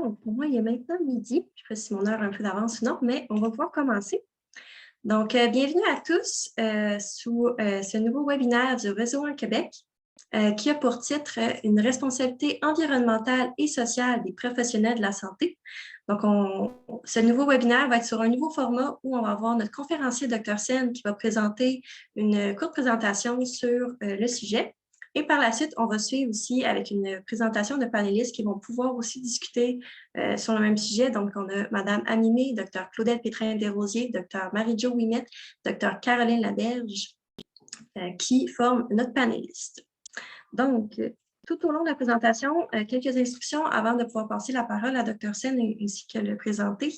Donc, pour moi, il est maintenant midi. Je ne sais pas si mon heure a un peu d'avance ou non, mais on va pouvoir commencer. Donc, bienvenue à tous sous ce nouveau webinaire du Réseau en Québec qui a pour titre Une responsabilité environnementale et sociale des professionnels de la santé. Donc, ce nouveau webinaire va être sur un nouveau format où on va avoir notre conférencier Dr. Sen qui va présenter une courte présentation sur le sujet. Et par la suite, on va suivre aussi avec une présentation de panélistes qui vont pouvoir aussi discuter sur le même sujet. Donc, on a Mme Aminé, Dr. Claudette Pétrin-Desrosiers, Dr. Marie-Jo Ouimet, Dr. Caroline Laberge, qui forment notre panéliste. Donc, tout au long de la présentation, quelques instructions avant de pouvoir passer la parole à Dr. Sen ainsi que le présenter.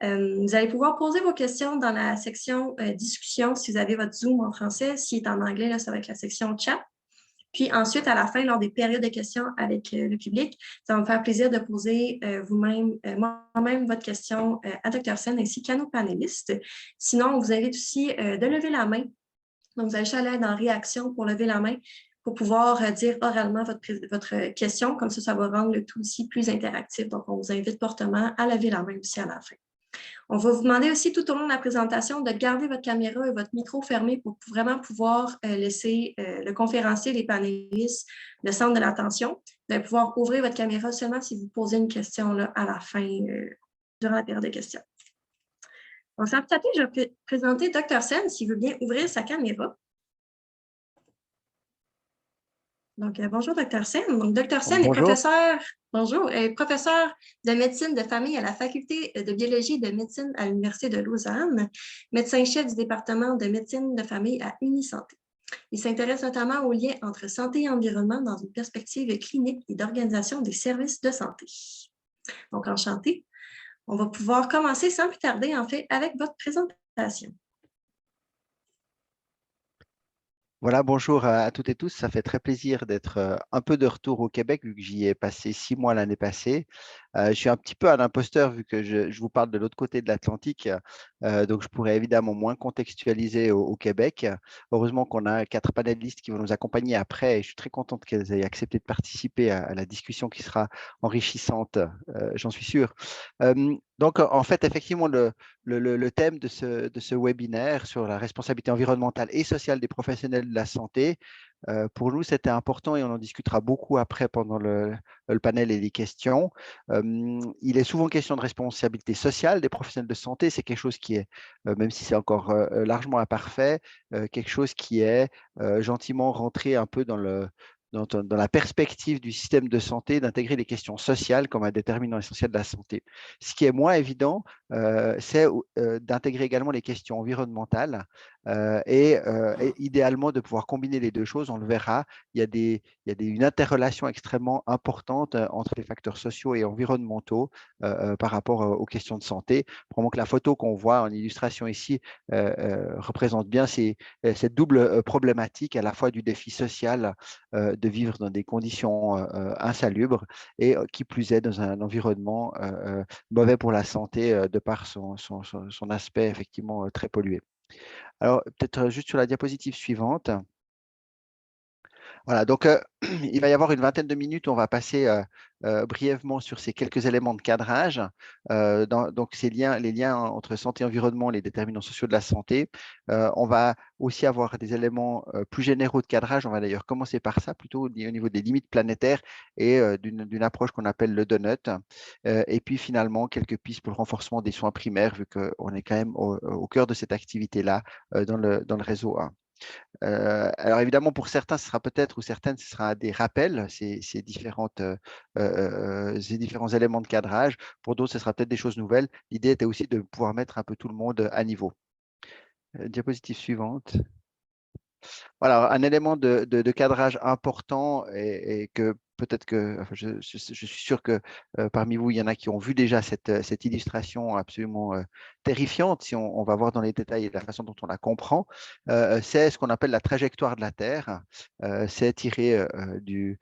Vous allez pouvoir poser vos questions dans la section discussion si vous avez votre Zoom en français. S'il est en anglais, là, ça va être la section chat. Puis ensuite, à la fin, lors des périodes de questions avec le public, ça va me faire plaisir de poser vous-même, moi-même, votre question à Dr. Sen ainsi qu'à nos panélistes. Sinon, on vous invite aussi de lever la main. Donc, vous allez juste aller dans réaction pour lever la main pour pouvoir dire oralement votre question. Comme ça va rendre le tout aussi plus interactif. Donc, on vous invite fortement à lever la main aussi à la fin. On va vous demander aussi tout au long de la présentation de garder votre caméra et votre micro fermé pour vraiment pouvoir laisser le conférencier, les panélistes, le centre de l'attention. Vous allez pouvoir ouvrir votre caméra seulement si vous posez une question là, à la fin, durant la période de questions. Donc, sans plus tarder, je vais présenter Dr. Sen s'il veut bien ouvrir sa caméra. Donc, bonjour, Dr. Sen. Donc, Dr. Sen est professeur, professeur de médecine de famille à la Faculté de biologie et de médecine à l'Université de Lausanne, médecin-chef du département de médecine de famille à Unisanté. Il s'intéresse notamment aux liens entre santé et environnement dans une perspective clinique et d'organisation des services de santé. Donc, enchanté. On va pouvoir commencer sans plus tarder, en fait, avec votre présentation. Voilà, bonjour à toutes et tous. Ça fait très plaisir d'être un peu de retour au Québec, vu que j'y ai passé 6 mois l'année passée. Je suis un petit peu un imposteur, vu que je vous parle de l'autre côté de l'Atlantique. Donc, je pourrais évidemment moins contextualiser au Québec. Heureusement qu'on a 4 panélistes qui vont nous accompagner après. Et je suis très contente qu'elles aient accepté de participer à la discussion qui sera enrichissante, j'en suis sûr. Donc, en fait, effectivement, le thème de ce webinaire sur la responsabilité environnementale et sociale des professionnels de la santé, pour nous, c'était important et on en discutera beaucoup après pendant le panel et les questions. Il est souvent question de responsabilité sociale des professionnels de santé. C'est quelque chose qui est, même si c'est encore largement imparfait, quelque chose qui est gentiment rentré un peu dans la perspective du système de santé, d'intégrer les questions sociales comme un déterminant essentiel de la santé. Ce qui est moins évident, c'est d'intégrer également les questions environnementales et idéalement de pouvoir combiner les deux choses. On le verra, il y a une interrelation extrêmement importante entre les facteurs sociaux et environnementaux par rapport aux questions de santé. Probablement que la photo qu'on voit en illustration ici représente bien cette double problématique, à la fois du défi social de vivre dans des conditions insalubres et qui plus est dans un environnement mauvais pour la santé de par son aspect effectivement très pollué. Alors, peut-être juste sur la diapositive suivante. Voilà, donc il va y avoir une vingtaine de minutes. On va passer brièvement sur ces quelques éléments de cadrage. Donc, les liens entre santé et environnement, les déterminants sociaux de la santé. On va aussi avoir des éléments plus généraux de cadrage. On va d'ailleurs commencer par ça, plutôt au niveau des limites planétaires et d'une approche qu'on appelle le donut. Et puis finalement, quelques pistes pour le renforcement des soins primaires, vu qu'on est quand même au cœur de cette activité-là dans le réseau 1. Alors évidemment, pour certains, ce sera peut-être, ou certaines, ce sera des rappels, ces différents éléments de cadrage. Pour d'autres, ce sera peut-être des choses nouvelles. L'idée était aussi de pouvoir mettre un peu tout le monde à niveau. Diapositive suivante. Voilà, un élément de cadrage important et que peut-être que enfin, je suis sûr que parmi vous, il y en a qui ont vu déjà cette illustration absolument terrifiante, si on va voir dans les détails et la façon dont on la comprend. C'est ce qu'on appelle la trajectoire de la Terre. C'est tiré du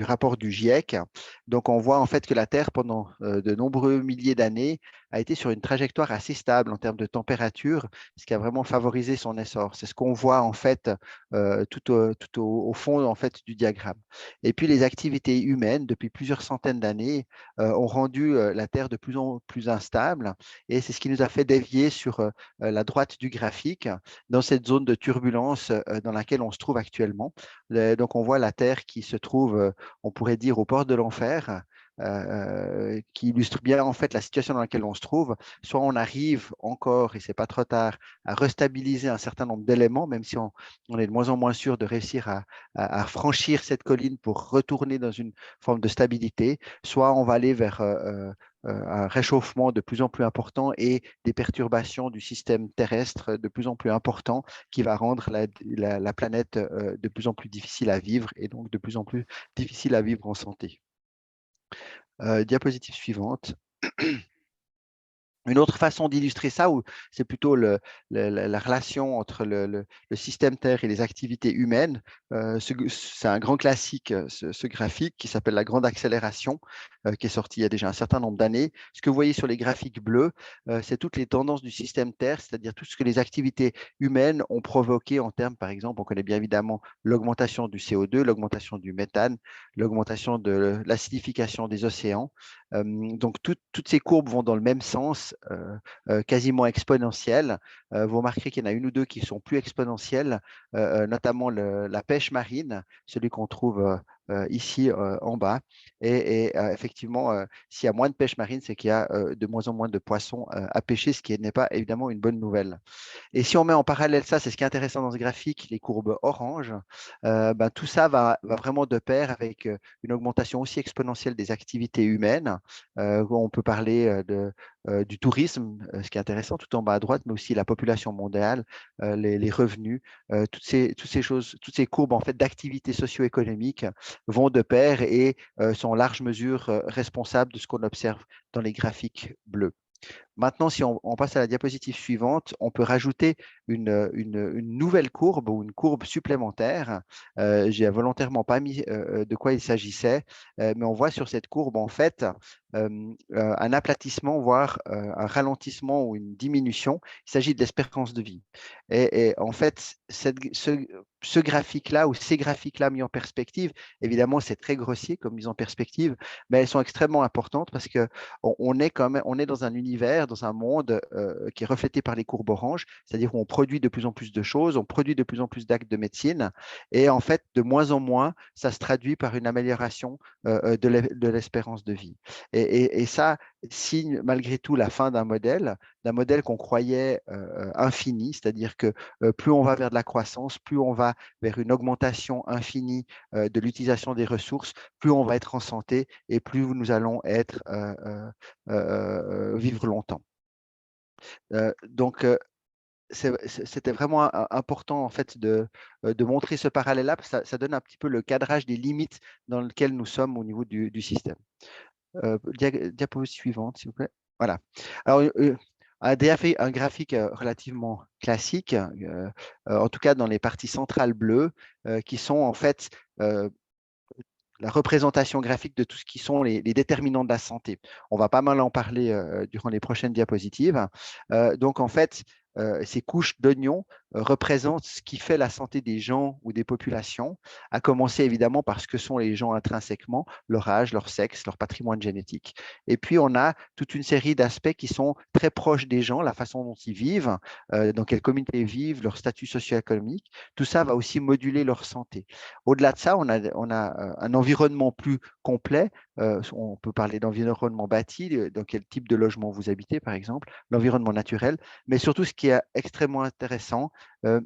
rapport du GIEC. Donc, on voit en fait que la Terre, pendant de nombreux milliers d'années, a été sur une trajectoire assez stable en termes de température, ce qui a vraiment favorisé son essor. C'est ce qu'on voit en fait tout au fond fond en fait du diagramme. Et puis les activités humaines, depuis plusieurs centaines d'années, ont rendu la Terre de plus en plus instable. Et c'est ce qui nous a fait dévier sur la droite du graphique, dans cette zone de turbulence dans laquelle on se trouve actuellement. Donc on voit la Terre qui se trouve, on pourrait dire, aux portes de l'enfer. Qui illustre bien en fait la situation dans laquelle on se trouve. Soit on arrive encore, et c'est pas trop tard, à restabiliser un certain nombre d'éléments, même si on est de moins en moins sûr de réussir à franchir cette colline pour retourner dans une forme de stabilité, soit on va aller vers un réchauffement de plus en plus important et des perturbations du système terrestre de plus en plus importants qui va rendre la planète de plus en plus difficile à vivre et donc de plus en plus difficile à vivre en santé. Diapositive suivante. Une autre façon d'illustrer ça, c'est plutôt la relation entre le système Terre et les activités humaines. C'est un grand classique, ce graphique qui s'appelle la grande accélération, qui est sorti il y a déjà un certain nombre d'années. Ce que vous voyez sur les graphiques bleus, c'est toutes les tendances du système Terre, c'est-à-dire tout ce que les activités humaines ont provoqué en termes, par exemple, on connaît bien évidemment l'augmentation du CO2, l'augmentation du méthane, l'augmentation de l'acidification des océans. Donc, toutes ces courbes vont dans le même sens, quasiment exponentielles. Vous remarquerez qu'il y en a une ou deux qui sont plus exponentielles, notamment la pêche marine, celui qu'on trouve ici en bas. Et effectivement, s'il y a moins de pêche marine, c'est qu'il y a de moins en moins de poissons à pêcher, ce qui n'est pas évidemment une bonne nouvelle. Et si on met en parallèle ça, c'est ce qui est intéressant dans ce graphique, les courbes orange, ben, tout ça va vraiment de pair avec une augmentation aussi exponentielle des activités humaines. On peut parler du tourisme, ce qui est intéressant tout en bas à droite, mais aussi la population mondiale, les revenus, toutes ces choses, toutes ces courbes en fait d'activités socio-économiques vont de pair et sont en large mesure responsables de ce qu'on observe dans les graphiques bleus. Maintenant, si on passe à la diapositive suivante, on peut rajouter une nouvelle courbe ou une courbe supplémentaire. J'ai volontairement pas mis de quoi il s'agissait, mais on voit sur cette courbe en fait un aplatissement, voire un ralentissement ou une diminution. Il s'agit de l'espérance de vie. Et en fait, ce graphique-là ou ces graphiques-là mis en perspective, évidemment, c'est très grossier comme mise en perspective, mais elles sont extrêmement importantes parce que on est quand même, on est dans un univers, dans un monde qui est reflété par les courbes oranges, c'est-à-dire où on produit de plus en plus de choses, on produit de plus en plus d'actes de médecine, et en fait, de moins en moins, ça se traduit par une amélioration de l'espérance de vie. Et ça signe malgré tout la fin d'un modèle qu'on croyait infini, c'est-à-dire que plus on va vers de la croissance, plus on va vers une augmentation infinie de l'utilisation des ressources, plus on va être en santé et plus nous allons être vivre longtemps. Donc, c'était vraiment important en fait de montrer ce parallèle-là, parce que ça donne un petit peu le cadrage des limites dans lesquelles nous sommes au niveau du système. Diapositive suivante, s'il vous plaît. Voilà. Alors, un graphique relativement classique, en tout cas dans les parties centrales bleues, qui sont en fait la représentation graphique de tout ce qui sont les déterminants de la santé. On va pas mal en parler durant les prochaines diapositives. Donc, en fait, ces couches d'oignons représentent ce qui fait la santé des gens ou des populations, à commencer évidemment par ce que sont les gens intrinsèquement, leur âge, leur sexe, leur patrimoine génétique. Et puis, on a toute une série d'aspects qui sont très proches des gens, la façon dont ils vivent, dans quelle communauté ils vivent, leur statut socio-économique. Tout ça va aussi moduler leur santé. Au-delà de ça, on a un environnement plus complet. On peut parler d'environnement bâti, dans quel type de logement vous habitez, par exemple, l'environnement naturel, mais surtout ce qui est extrêmement intéressant, euh,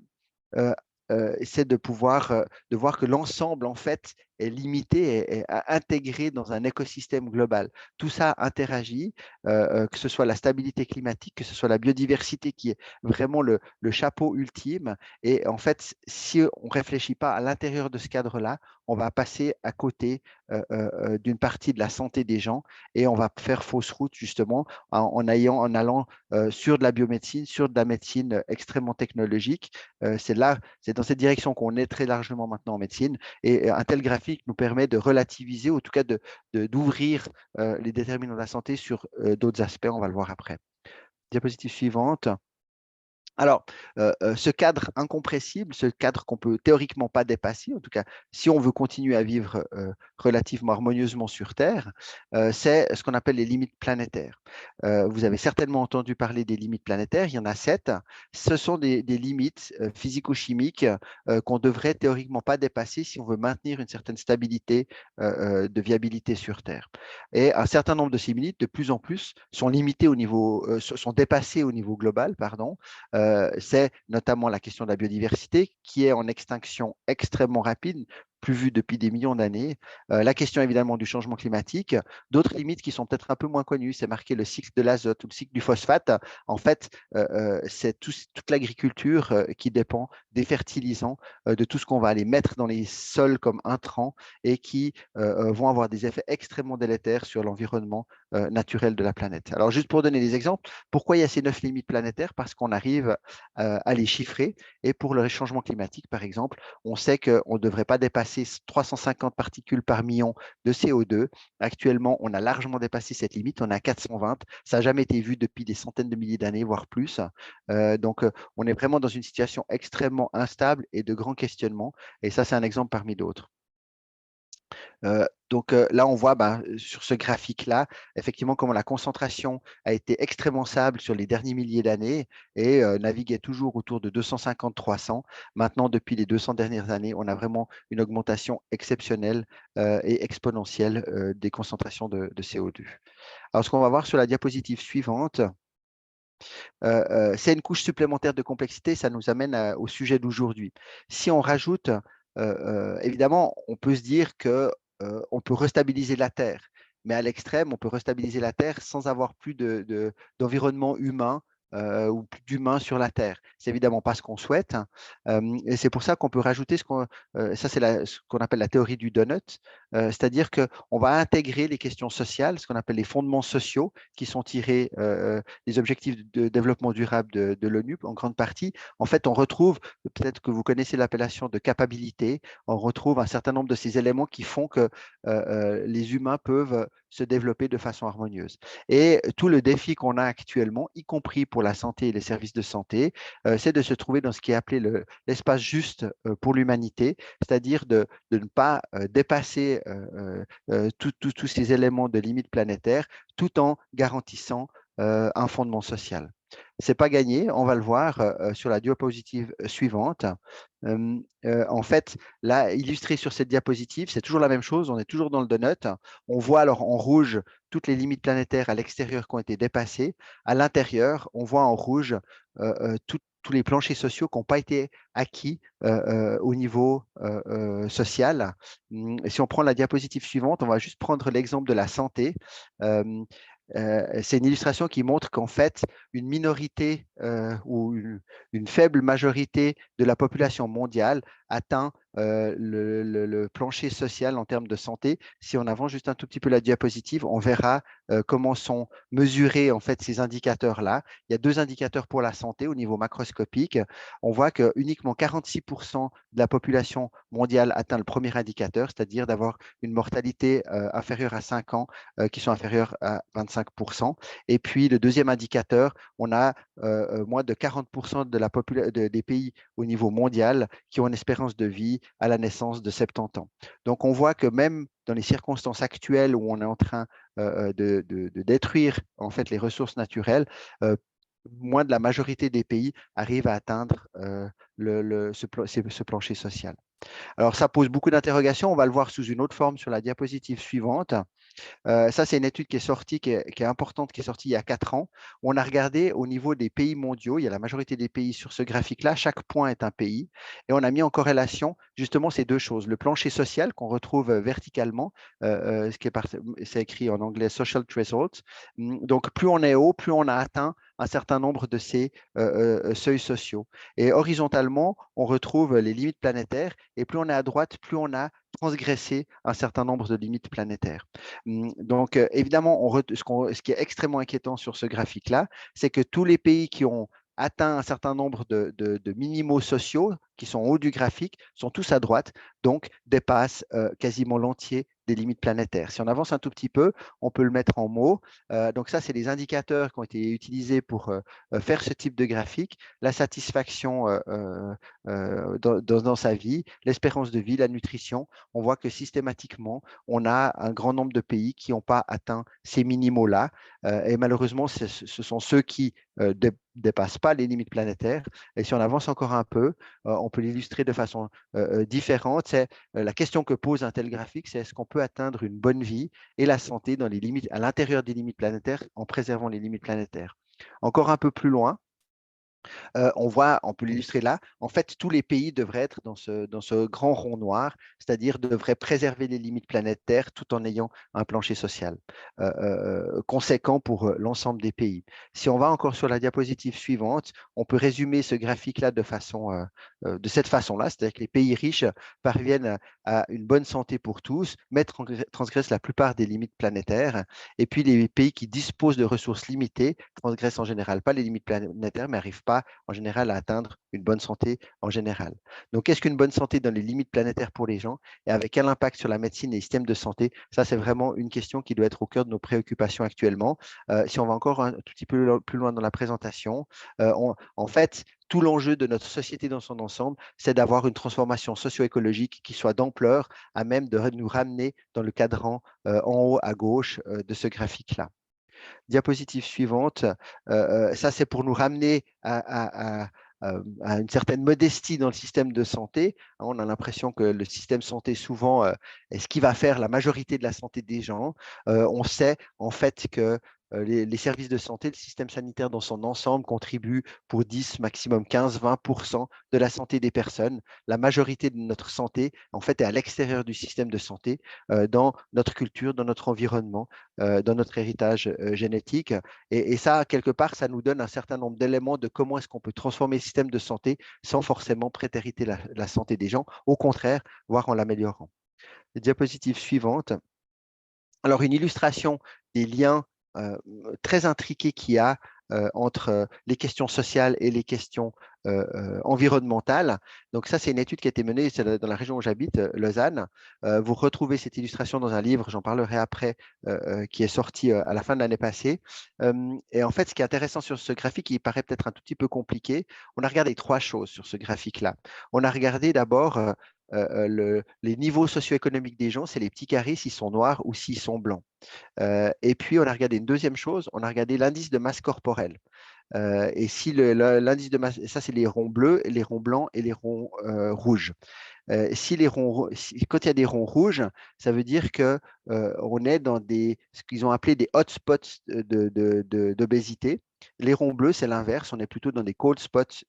c'est de voir que l'ensemble, en fait, est limité et intégré dans un écosystème global. Tout ça interagit, que ce soit la stabilité climatique, que ce soit la biodiversité qui est vraiment le chapeau ultime. Et en fait, si on ne réfléchit pas à l'intérieur de ce cadre-là, on va passer à côté d'une partie de la santé des gens et on va faire fausse route justement en allant sur de la biomédecine, sur de la médecine extrêmement technologique. C'est dans cette direction qu'on est très largement maintenant en médecine. Et un tel graphique nous permet de relativiser, ou en tout cas d'ouvrir les déterminants de la santé sur d'autres aspects. On va le voir après. Diapositive suivante. Alors, ce cadre incompressible, ce cadre qu'on peut théoriquement pas dépasser, en tout cas, si on veut continuer à vivre relativement harmonieusement sur Terre, c'est ce qu'on appelle les limites planétaires. Vous avez certainement entendu parler des limites planétaires, il y en a 7. Ce sont des limites physico-chimiques qu'on devrait théoriquement pas dépasser si on veut maintenir une certaine stabilité de viabilité sur Terre. Et un certain nombre de ces limites, de plus en plus, sont limitées au niveau, sont dépassées au niveau global, pardon. C'est notamment la question de la biodiversité qui est en extinction extrêmement rapide, plus vue depuis des millions d'années. La question évidemment du changement climatique. D'autres limites qui sont peut-être un peu moins connues, c'est marqué le cycle de l'azote ou le cycle du phosphate. En fait, c'est toute l'agriculture qui dépend des fertilisants, de tout ce qu'on va aller mettre dans les sols comme intrants et qui vont avoir des effets extrêmement délétères sur l'environnement naturel de la planète. Alors, juste pour donner des exemples, pourquoi il y a ces 9 limites planétaires? Parce qu'on arrive à les chiffrer. Et pour le changement climatique, par exemple, on sait qu'on ne devrait pas dépasser 350 particules par million de CO2. Actuellement, on a largement dépassé cette limite. On est à 420. Ça n'a jamais été vu depuis des centaines de milliers d'années, voire plus. Donc, on est vraiment dans une situation extrêmement instable et de grands questionnements. Et ça, c'est un exemple parmi d'autres. Donc là, on voit sur ce graphique-là, effectivement, comment la concentration a été extrêmement stable sur les derniers milliers d'années et naviguait toujours autour de 250-300. Maintenant, depuis les 200 dernières années, on a vraiment une augmentation exceptionnelle et exponentielle des concentrations de CO2. Alors, ce qu'on va voir sur la diapositive suivante, c'est une couche supplémentaire de complexité. Ça nous amène au sujet d'aujourd'hui. Si on rajoute, évidemment, on peut se dire que on peut restabiliser la Terre, mais à l'extrême, on peut restabiliser la Terre sans avoir plus d'environnement humain ou plus d'humains sur la Terre. C'est évidemment pas ce qu'on souhaite, hein. Et c'est pour ça qu'on peut rajouter ça, c'est ce qu'on appelle la théorie du donut, c'est-à-dire qu'on va intégrer les questions sociales, ce qu'on appelle les fondements sociaux, qui sont tirés des objectifs de développement durable de l'ONU en grande partie. En fait, on retrouve, peut-être que vous connaissez l'appellation de capacité, on retrouve un certain nombre de ces éléments qui font que les humains peuvent se développer de façon harmonieuse. Et tout le défi qu'on a actuellement, y compris pour la santé et les services de santé, c'est de se trouver dans ce qui est appelé l'espace juste pour l'humanité, c'est-à-dire de ne pas dépasser tous ces éléments de limite planétaire tout en garantissant un fondement social. C'est pas gagné, on va le voir sur la diapositive suivante. En fait, là, illustré sur cette diapositive, c'est toujours la même chose, on est toujours dans le donut. On voit alors en rouge toutes les limites planétaires à l'extérieur qui ont été dépassées. À l'intérieur, on voit en rouge tous les planchers sociaux qui n'ont pas été acquis au niveau social. Et si on prend la diapositive suivante, on va juste prendre l'exemple de la santé. Euh, c'est une illustration qui montre qu'en fait, une minorité ou une faible majorité de la population mondiale atteint le plancher social en termes de santé. Si on avance juste un tout petit peu la diapositive, on verra comment sont mesurés en fait ces indicateurs-là. Il y a deux indicateurs pour la santé au niveau macroscopique. On voit que uniquement 46% de la population mondiale atteint le premier indicateur, c'est-à-dire d'avoir une mortalité inférieure à 5 ans qui sont inférieures à 25%. Et puis le deuxième indicateur, on a moins de 40% des pays au niveau mondial qui ont une espérance de vie à la naissance de 70 ans. Donc on voit que même dans les circonstances actuelles où on est en train de détruire en fait les ressources naturelles, moins de la majorité des pays arrivent à atteindre ce plancher social. Alors ça pose beaucoup d'interrogations, on va le voir sous une autre forme sur la diapositive suivante. Ça, c'est une étude qui est sortie, qui est importante, qui est sortie il y a 4 ans. On a regardé au niveau des pays mondiaux, il y a la majorité des pays sur ce graphique-là, chaque point est un pays, et on a mis en corrélation justement ces deux choses. Le plancher social qu'on retrouve verticalement, c'est écrit en anglais social thresholds. Donc, plus on est haut, plus on a atteint un certain nombre de ces seuils sociaux. Et horizontalement, on retrouve les limites planétaires, et plus on est à droite, plus on a transgressé un certain nombre de limites planétaires. Donc, évidemment, ce qui est extrêmement inquiétant sur ce graphique-là, c'est que tous les pays qui ont atteint un certain nombre de minimaux sociaux, qui sont en haut du graphique, sont tous à droite, donc dépassent quasiment l'entier des limites planétaires. Si on avance un tout petit peu, on peut le mettre en mots. Donc ça, c'est les indicateurs qui ont été utilisés pour faire ce type de graphique. La satisfaction dans sa vie, l'espérance de vie, la nutrition. On voit que systématiquement, on a un grand nombre de pays qui n'ont pas atteint ces minimaux-là. Et malheureusement, ce sont ceux qui ne dépassent pas les limites planétaires. Et si on avance encore un peu, on peut l'illustrer de façon différente. C'est la question que pose un tel graphique, c'est est-ce qu'on peut atteindre une bonne vie et la santé dans les limites, à l'intérieur des limites planétaires en préservant les limites planétaires. Encore un peu plus loin, on peut l'illustrer là, en fait, tous les pays devraient être dans ce grand rond noir, c'est-à-dire devraient préserver les limites planétaires tout en ayant un plancher social conséquent pour l'ensemble des pays. Si on va encore sur la diapositive suivante, on peut résumer ce graphique-là de cette façon-là, c'est-à-dire que les pays riches parviennent à une bonne santé pour tous, mais transgressent la plupart des limites planétaires, et puis les pays qui disposent de ressources limitées transgressent en général pas les limites planétaires, mais n'arrivent pas en général à atteindre une bonne santé en général. Donc, qu'est-ce qu'une bonne santé dans les limites planétaires pour les gens et avec quel impact sur la médecine et les systèmes de santé? Ça, c'est vraiment une question qui doit être au cœur de nos préoccupations actuellement. Si on va encore un tout petit peu plus loin dans la présentation, en fait, tout l'enjeu de notre société dans son ensemble, c'est d'avoir une transformation socio-écologique qui soit d'ampleur, à même de nous ramener dans le cadran en haut à gauche de ce graphique-là. Diapositive suivante, ça c'est pour nous ramener à une certaine modestie dans le système de santé. On a l'impression que le système de santé souvent est ce qui va faire la majorité de la santé des gens. On sait en fait que les services de santé, le système sanitaire dans son ensemble contribue pour 10, maximum 15, 20% de la santé des personnes. La majorité de notre santé, en fait, est à l'extérieur du système de santé, dans notre culture, dans notre environnement, dans notre héritage génétique. Et ça, quelque part, ça nous donne un certain nombre d'éléments de comment est-ce qu'on peut transformer le système de santé sans forcément prétériter la santé des gens, au contraire, voire en l'améliorant. Diapositive suivante. Alors, une illustration des liens très intriqués qu'il y a entre les questions sociales et les questions environnementales. Donc ça, c'est une étude qui a été menée dans la région où j'habite, Lausanne. Vous retrouvez cette illustration dans un livre, j'en parlerai après, qui est sorti à la fin de l'année passée. Et en fait, ce qui est intéressant sur ce graphique, il paraît peut-être un tout petit peu compliqué, on a regardé trois choses sur ce graphique-là. On a regardé d'abord les niveaux socio-économiques des gens, c'est les petits carrés s'ils sont noirs ou s'ils sont blancs. Et puis, on a regardé une deuxième chose, on a regardé l'indice de masse corporelle. Et si l'indice de masse, ça c'est les ronds bleus, les ronds blancs et les ronds rouges. Quand il y a des ronds rouges, ça veut dire que on est dans ce qu'ils ont appelé des hotspots d'obésité. Les ronds bleus, c'est l'inverse, on est plutôt dans des cold spots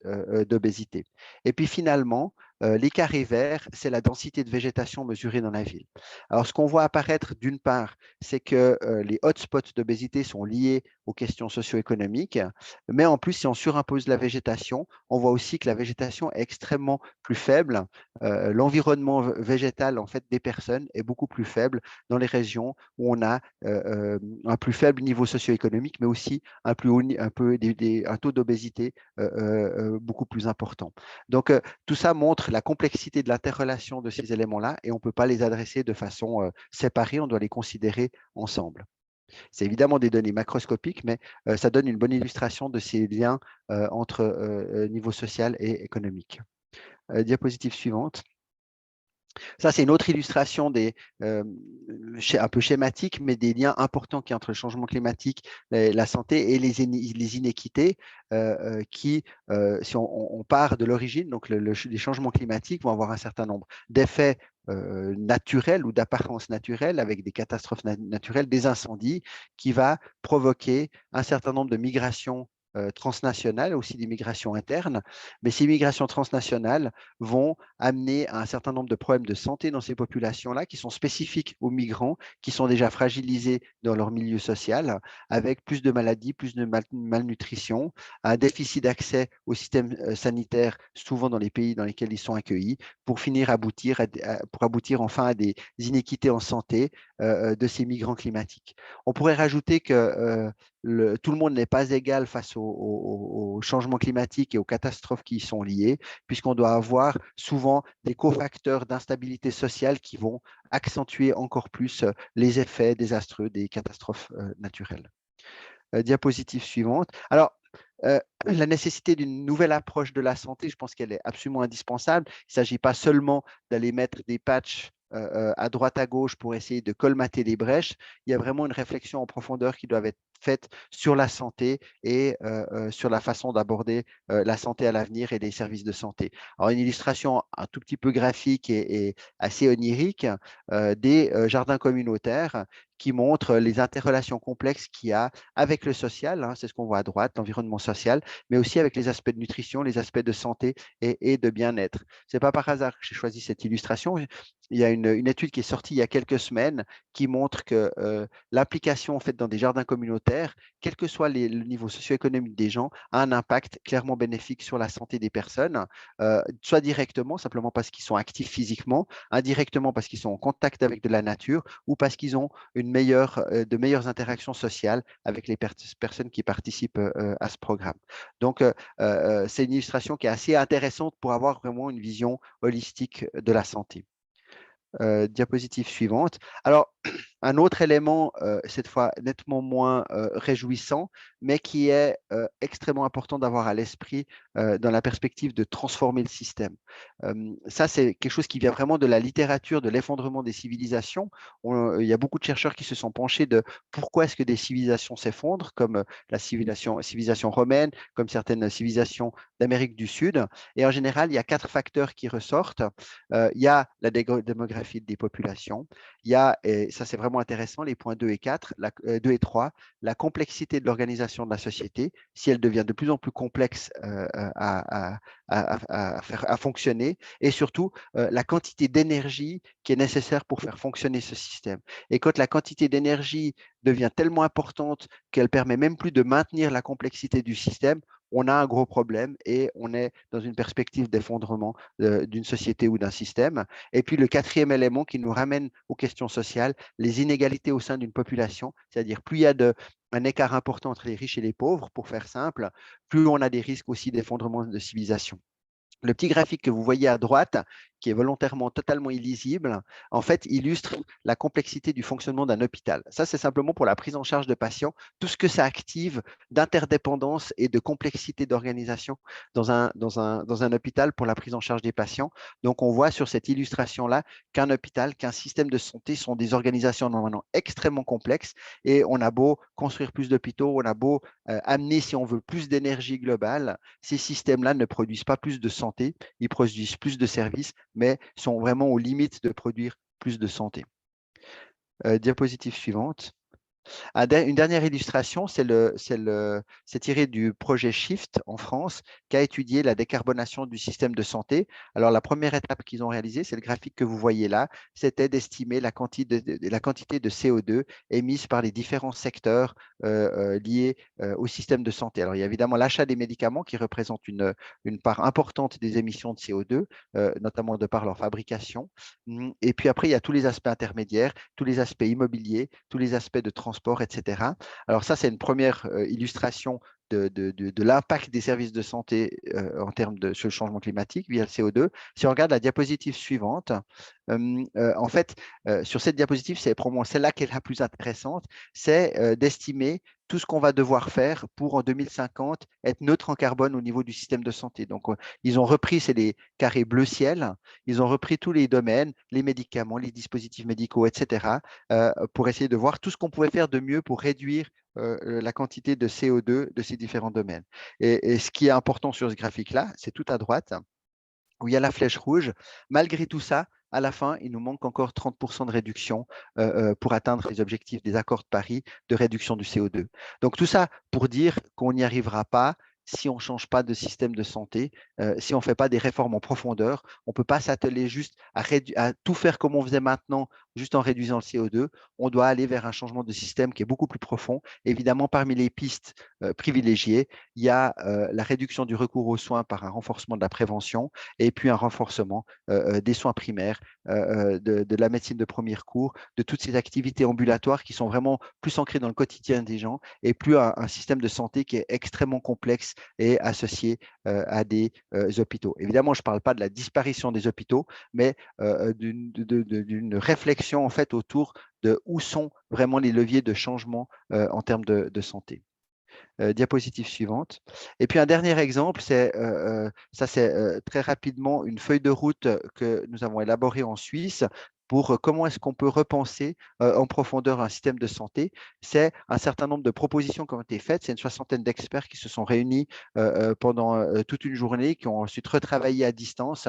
d'obésité. Et puis finalement, les carrés verts, c'est la densité de végétation mesurée dans la ville. Alors, ce qu'on voit apparaître d'une part, c'est que les hotspots d'obésité sont liés aux questions socio-économiques, mais en plus, si on surimpose la végétation, on voit aussi que la végétation est extrêmement plus faible. L'environnement végétal en fait des personnes est beaucoup plus faible dans les régions où on a un plus faible niveau socio-économique, mais aussi un taux d'obésité beaucoup plus important. Donc, tout ça montre la complexité de l'interrelation de ces éléments-là et on ne peut pas les adresser de façon séparée, on doit les considérer ensemble. C'est évidemment des données macroscopiques, mais ça donne une bonne illustration de ces liens entre niveau social et économique. Diapositive suivante. Ça, c'est une autre illustration un peu schématique, mais des liens importants qui entre le changement climatique, la santé et les inéquités qui, si on part de l'origine, donc les changements climatiques vont avoir un certain nombre d'effets naturels ou d'apparence naturelle avec des catastrophes naturelles, des incendies, qui va provoquer un certain nombre de migrations transnationales, aussi des migrations internes. Mais ces migrations transnationales vont amener à un certain nombre de problèmes de santé dans ces populations-là qui sont spécifiques aux migrants, qui sont déjà fragilisés dans leur milieu social, avec plus de maladies, plus de malnutrition, un déficit d'accès au système sanitaire, souvent dans les pays dans lesquels ils sont accueillis, pour aboutir enfin à des inéquités en santé de ces migrants climatiques. On pourrait rajouter que tout le monde n'est pas égal face au changement climatique et aux catastrophes qui y sont liées, puisqu'on doit avoir souvent des cofacteurs d'instabilité sociale qui vont accentuer encore plus les effets désastreux des catastrophes naturelles. Diapositive suivante. Alors, la nécessité d'une nouvelle approche de la santé, je pense qu'elle est absolument indispensable. Il ne s'agit pas seulement d'aller mettre des patchs à droite à gauche pour essayer de colmater les brèches. Il y a vraiment une réflexion en profondeur qui doit être faite sur la santé et sur la façon d'aborder la santé à l'avenir et les services de santé. Alors, une illustration un tout petit peu graphique et assez onirique des jardins communautaires qui montrent les interrelations complexes qu'il y a avec le social, hein, c'est ce qu'on voit à droite, l'environnement social, mais aussi avec les aspects de nutrition, les aspects de santé et de bien-être. Ce n'est pas par hasard que j'ai choisi cette illustration. Il y a une étude qui est sortie il y a quelques semaines qui montre que l'application faite dans des jardins communautaires, quel que soit le niveau socio-économique des gens, a un impact clairement bénéfique sur la santé des personnes, soit directement, simplement parce qu'ils sont actifs physiquement, indirectement parce qu'ils sont en contact avec de la nature ou parce qu'ils ont de meilleures interactions sociales avec les personnes qui participent à ce programme. Donc, c'est une illustration qui est assez intéressante pour avoir vraiment une vision holistique de la santé. Diapositive suivante. Alors, un autre élément, cette fois nettement moins réjouissant, mais qui est extrêmement important d'avoir à l'esprit dans la perspective de transformer le système. Ça, c'est quelque chose qui vient vraiment de la littérature, de l'effondrement des civilisations. Il y a beaucoup de chercheurs qui se sont penchés de pourquoi est-ce que des civilisations s'effondrent, comme la civilisation romaine, comme certaines civilisations d'Amérique du Sud. Et en général, il y a 4 facteurs qui ressortent. Il y a la démographie des populations. Il y a, et ça c'est vraiment intéressant, les points 2 et 4, 2 et 3, la complexité de l'organisation de la société, si elle devient de plus en plus complexe à fonctionner, et surtout la quantité d'énergie qui est nécessaire pour faire fonctionner ce système. Et quand la quantité d'énergie devient tellement importante qu'elle permet même plus de maintenir la complexité du système, on a un gros problème et on est dans une perspective d'effondrement d'une société ou d'un système. Et puis le quatrième élément qui nous ramène aux questions sociales, les inégalités au sein d'une population, c'est-à-dire plus il y a un écart important entre les riches et les pauvres, pour faire simple, plus on a des risques aussi d'effondrement de civilisation. Le petit graphique que vous voyez à droite, qui est volontairement totalement illisible, en fait, illustre la complexité du fonctionnement d'un hôpital. Ça, c'est simplement pour la prise en charge de patients, tout ce que ça active d'interdépendance et de complexité d'organisation dans un hôpital pour la prise en charge des patients. Donc, on voit sur cette illustration-là qu'un hôpital, qu'un système de santé sont des organisations normalement extrêmement complexes et on a beau construire plus d'hôpitaux, on a beau amener, si on veut, plus d'énergie globale, ces systèmes-là ne produisent pas plus de santé, ils produisent plus de services, mais sont vraiment aux limites de produire plus de santé. Diapositive suivante. Une dernière illustration, c'est tiré du projet Shift en France, qui a étudié la décarbonation du système de santé. Alors, la première étape qu'ils ont réalisée, c'est le graphique que vous voyez là, c'était d'estimer la quantité de CO2 émise par les différents secteurs liés au système de santé. Alors, il y a évidemment l'achat des médicaments qui représente une part importante des émissions de CO2, notamment de par leur fabrication. Et puis après, il y a tous les aspects intermédiaires, tous les aspects immobiliers, tous les aspects de transport, etc. Alors ça, c'est une première illustration de l'impact des services de santé en termes sur le changement climatique via le CO2. Si on regarde la diapositive suivante, en fait, sur cette diapositive, c'est probablement celle-là qui est la plus intéressante, c'est d'estimer tout ce qu'on va devoir faire pour en 2050 être neutre en carbone au niveau du système de santé. Donc, ils ont repris, c'est les carrés bleu ciel, ils ont repris tous les domaines, les médicaments, les dispositifs médicaux, etc., pour essayer de voir tout ce qu'on pouvait faire de mieux pour réduire la quantité de CO2 de ces différents domaines. Et ce qui est important sur ce graphique-là, c'est tout à droite, où il y a la flèche rouge. Malgré tout ça, à la fin, il nous manque encore 30% de réduction pour atteindre les objectifs des accords de Paris de réduction du CO2. Donc tout ça pour dire qu'on n'y arrivera pas si on ne change pas de système de santé, si on ne fait pas des réformes en profondeur. On ne peut pas s'atteler juste à tout faire comme on faisait maintenant juste en réduisant le CO2. On doit aller vers un changement de système qui est beaucoup plus profond. Évidemment, parmi les pistes privilégiées, il y a la réduction du recours aux soins par un renforcement de la prévention et puis un renforcement des soins primaires, de la médecine de premier recours, de toutes ces activités ambulatoires qui sont vraiment plus ancrées dans le quotidien des gens et plus un système de santé qui est extrêmement complexe et associé à des hôpitaux. Évidemment, je ne parle pas de la disparition des hôpitaux, mais d'une réflexion en fait autour de où sont vraiment les leviers de changement en termes de santé. Diapositive suivante. Et puis un dernier exemple, c'est très rapidement une feuille de route que nous avons élaborée en Suisse pour comment est-ce qu'on peut repenser en profondeur un système de santé. C'est un certain nombre de propositions qui ont été faites. C'est une soixantaine d'experts qui se sont réunis pendant toute une journée, qui ont ensuite retravaillé à distance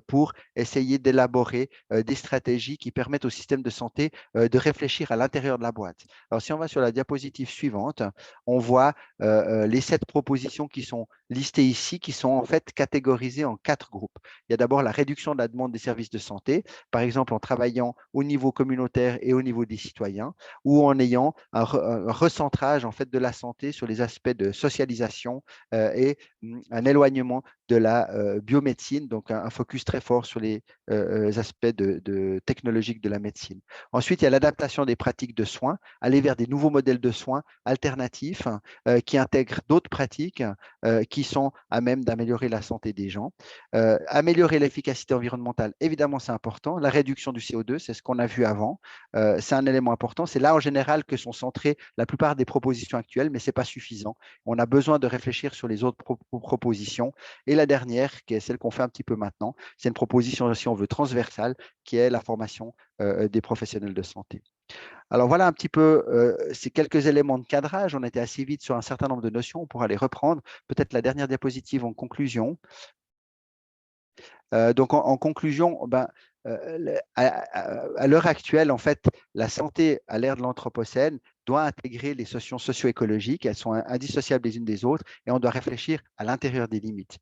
pour essayer d'élaborer des stratégies qui permettent au système de santé de réfléchir à l'intérieur de la boîte. Alors, si on va sur la diapositive suivante, on voit les 7 propositions qui sont listées ici, qui sont en fait catégorisées en 4 groupes. Il y a d'abord la réduction de la demande des services de santé, par exemple en travaillant au niveau communautaire et au niveau des citoyens, ou en ayant un recentrage en fait de la santé sur les aspects de socialisation et un éloignement de la biomédecine, donc un focus très fort sur les aspects technologiques de la médecine. Ensuite, il y a l'adaptation des pratiques de soins, aller vers des nouveaux modèles de soins alternatifs qui intègrent d'autres pratiques qui sont à même d'améliorer la santé des gens. Améliorer l'efficacité environnementale, évidemment, c'est important. La réduction du CO2, c'est ce qu'on a vu avant. C'est un élément important. C'est là, en général, que sont centrées la plupart des propositions actuelles, mais ce n'est pas suffisant. On a besoin de réfléchir sur les autres propositions. Et la dernière, qui est celle qu'on fait un petit peu maintenant, c'est une proposition, si on veut, transversale, qui est la formation des professionnels de santé. Alors voilà un petit peu ces quelques éléments de cadrage. On était assez vite sur un certain nombre de notions. On pourra les reprendre. Peut-être la dernière diapositive en conclusion. Donc en conclusion, à l'heure actuelle, en fait, la santé à l'ère de l'Anthropocène doit intégrer les notions socio-écologiques. Elles sont indissociables les unes des autres et on doit réfléchir à l'intérieur des limites.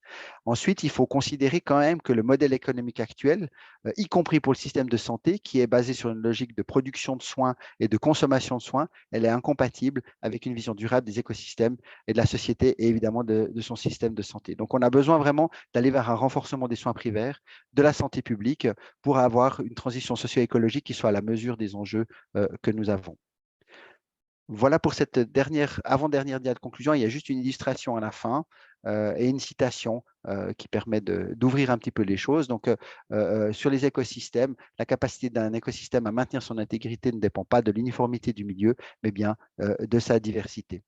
Ensuite, il faut considérer quand même que le modèle économique actuel, y compris pour le système de santé, qui est basé sur une logique de production de soins et de consommation de soins, elle est incompatible avec une vision durable des écosystèmes et de la société et évidemment de son système de santé. Donc, on a besoin vraiment d'aller vers un renforcement des soins primaires, de la santé publique, pour avoir une transition socio-écologique qui soit à la mesure des enjeux que nous avons. Voilà pour cette avant-dernière dia de conclusion. Il y a juste une illustration à la fin et une citation qui permet d'ouvrir un petit peu les choses. Donc, sur les écosystèmes, la capacité d'un écosystème à maintenir son intégrité ne dépend pas de l'uniformité du milieu, mais bien de sa diversité.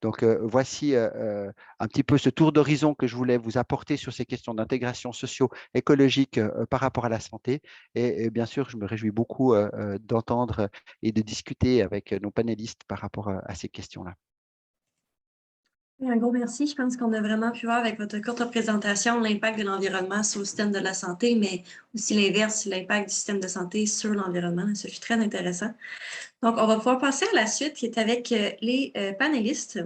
Donc, voici un petit peu ce tour d'horizon que je voulais vous apporter sur ces questions d'intégration socio-écologique par rapport à la santé. Et bien sûr, je me réjouis beaucoup d'entendre et de discuter avec nos panélistes par rapport à ces questions-là. Un gros merci. Je pense qu'on a vraiment pu voir avec votre courte présentation l'impact de l'environnement sur le système de la santé, mais aussi l'inverse, l'impact du système de santé sur l'environnement. Ça fut très intéressant. Donc, on va pouvoir passer à la suite qui est avec les panélistes.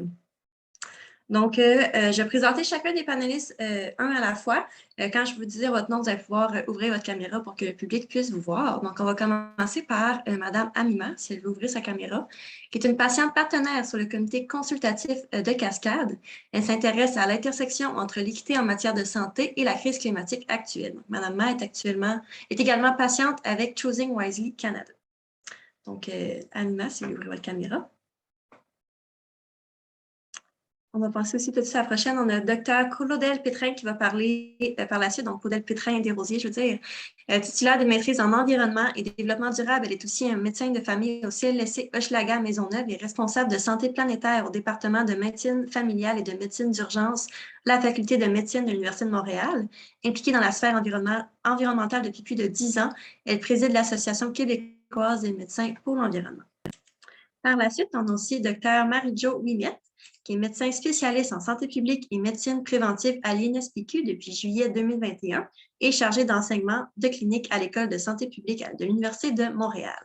Donc, je vais présenter chacun des panélistes un à la fois. Quand je vous disais votre nom, vous allez pouvoir ouvrir votre caméra pour que le public puisse vous voir. Donc, on va commencer par Madame Amima, si elle veut ouvrir sa caméra, qui est une patiente partenaire sur le comité consultatif de Cascade. Elle s'intéresse à l'intersection entre l'équité en matière de santé et la crise climatique actuelle. Madame Ma est également patiente avec Choosing Wisely Canada. Donc, Amima, si vous voulez ouvrir votre caméra. On va passer aussi peut-être à la prochaine. On a le docteur Claudel Pétrin qui va parler par la suite. Donc, Claudel Pétrin Desrosiers, je veux dire, titulaire de maîtrise en environnement et développement durable. Elle est aussi un médecin de famille au CLSC Hochelaga Maisonneuve et responsable de santé planétaire au département de médecine familiale et de médecine d'urgence, la faculté de médecine de l'Université de Montréal. Impliquée dans la sphère environnementale depuis plus de 10 ans, elle préside l'Association québécoise des médecins pour l'environnement. Par la suite, on a aussi Dr Marie-Jo Ouimet, qui est médecin spécialiste en santé publique et médecine préventive à l'INSPQ depuis juillet 2021 et chargée d'enseignement de clinique à l'École de santé publique de l'Université de Montréal.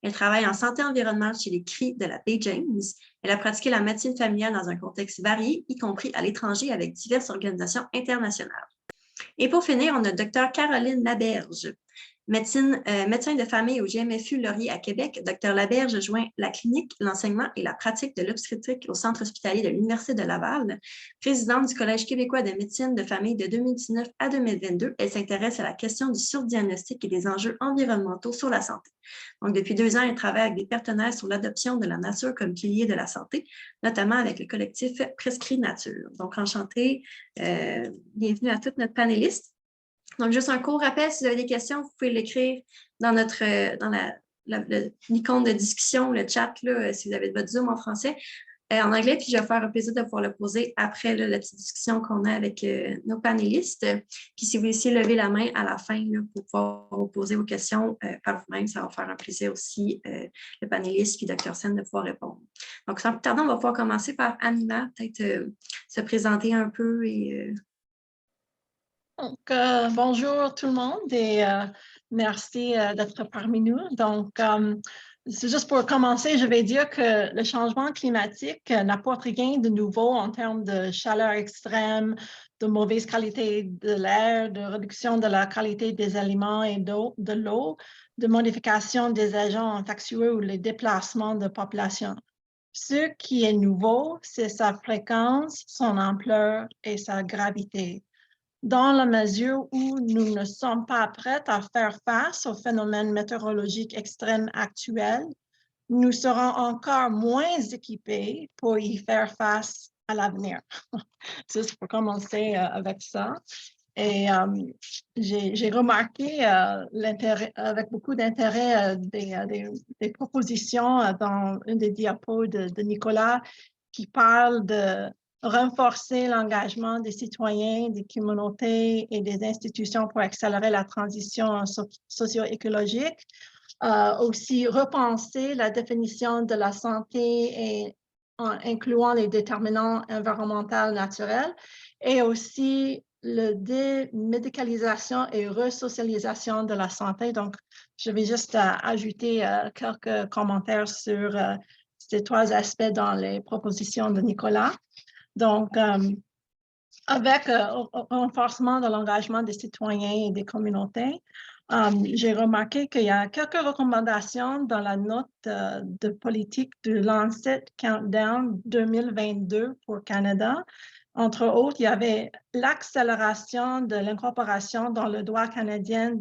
Elle travaille en santé environnementale chez les CRI de la baie James. Elle a pratiqué la médecine familiale dans un contexte varié, y compris à l'étranger avec diverses organisations internationales. Et pour finir, on a Dr Caroline Laberge. médecin de famille au GMFU Laurier à Québec, Dr Laberge joint la clinique, l'enseignement et la pratique de l'obstétrique au Centre hospitalier de l'Université de Laval. Présidente du Collège québécois de médecine de famille de 2019 à 2022, elle s'intéresse à la question du surdiagnostic et des enjeux environnementaux sur la santé. Donc, depuis 2 ans, elle travaille avec des partenaires sur l'adoption de la nature comme pilier de la santé, notamment avec le collectif Prescrit Nature. Donc, enchantée, bienvenue à toutes notre panélistes. Donc, juste un court rappel, si vous avez des questions, vous pouvez l'écrire dans l'icône de discussion, le chat, là, si vous avez votre Zoom en français, en anglais, puis je vais faire un plaisir de pouvoir le poser après là, la petite discussion qu'on a avec nos panélistes. Puis si vous voulez lever la main à la fin là, pour pouvoir vous poser vos questions par vous-même, ça va faire un plaisir aussi, le panéliste puis Dr Sen de pouvoir répondre. Donc, sans plus tarder, on va pouvoir commencer par Amina, peut-être se présenter un peu et... Donc, bonjour tout le monde et merci d'être parmi nous. Donc, c'est juste pour commencer, je vais dire que le changement climatique n'apporte rien de nouveau en termes de chaleur extrême, de mauvaise qualité de l'air, de réduction de la qualité des aliments et de l'eau, de modification des agents infectieux ou les déplacements de population. Ce qui est nouveau, c'est sa fréquence, son ampleur et sa gravité. Dans la mesure où nous ne sommes pas prêts à faire face aux phénomènes météorologiques extrêmes actuels, nous serons encore moins équipés pour y faire face à l'avenir. Juste pour commencer avec ça. Et j'ai remarqué avec beaucoup d'intérêt des propositions dans une des diapos de Nicolas qui parle de renforcer l'engagement des citoyens, des communautés et des institutions pour accélérer la transition socio-écologique. Aussi repenser la définition de la santé et en incluant les déterminants environnementaux naturels et aussi la démédicalisation et resocialisation de la santé. Donc, je vais juste ajouter quelques commentaires sur ces 3 aspects dans les propositions de Nicolas. Donc, avec renforcement de l'engagement des citoyens et des communautés, j'ai remarqué qu'il y a quelques recommandations dans la note de politique du Lancet Countdown 2022 pour Canada. Entre autres, il y avait l'accélération de l'incorporation dans le droit canadien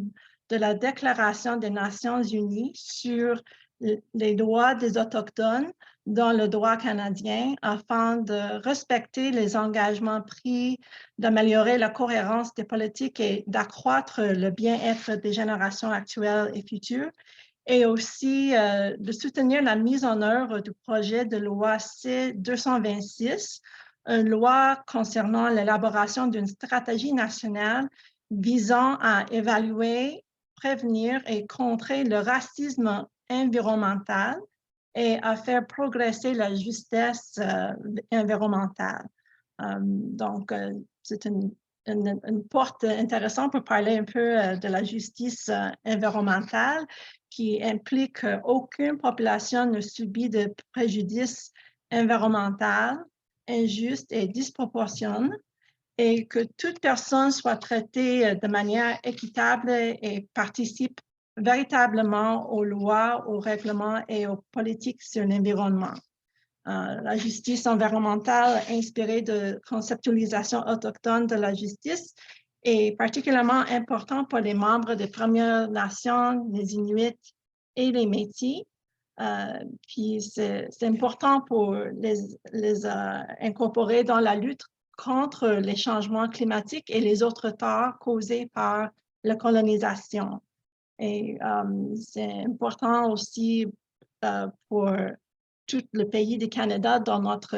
de la Déclaration des Nations unies sur les droits des Autochtones dans le droit canadien afin de respecter les engagements pris, d'améliorer la cohérence des politiques et d'accroître le bien-être des générations actuelles et futures, et aussi de soutenir la mise en œuvre du projet de loi C-226, une loi concernant l'élaboration d'une stratégie nationale visant à évaluer, prévenir et contrer le racisme environnemental et à faire progresser la justice environnementale. Donc, c'est une porte intéressante pour parler un peu de la justice environnementale qui implique qu'aucune population ne subit de préjudice environnemental injuste et disproportionné et que toute personne soit traitée de manière équitable et participe véritablement aux lois, aux règlements et aux politiques sur l'environnement. La justice environnementale inspirée de conceptualisation autochtone de la justice est particulièrement importante pour les membres des Premières Nations, les Inuits et les Métis. Puis c'est important pour les incorporer dans la lutte contre les changements climatiques et les autres torts causés par la colonisation. Et c'est important aussi pour tout le pays du Canada dans notre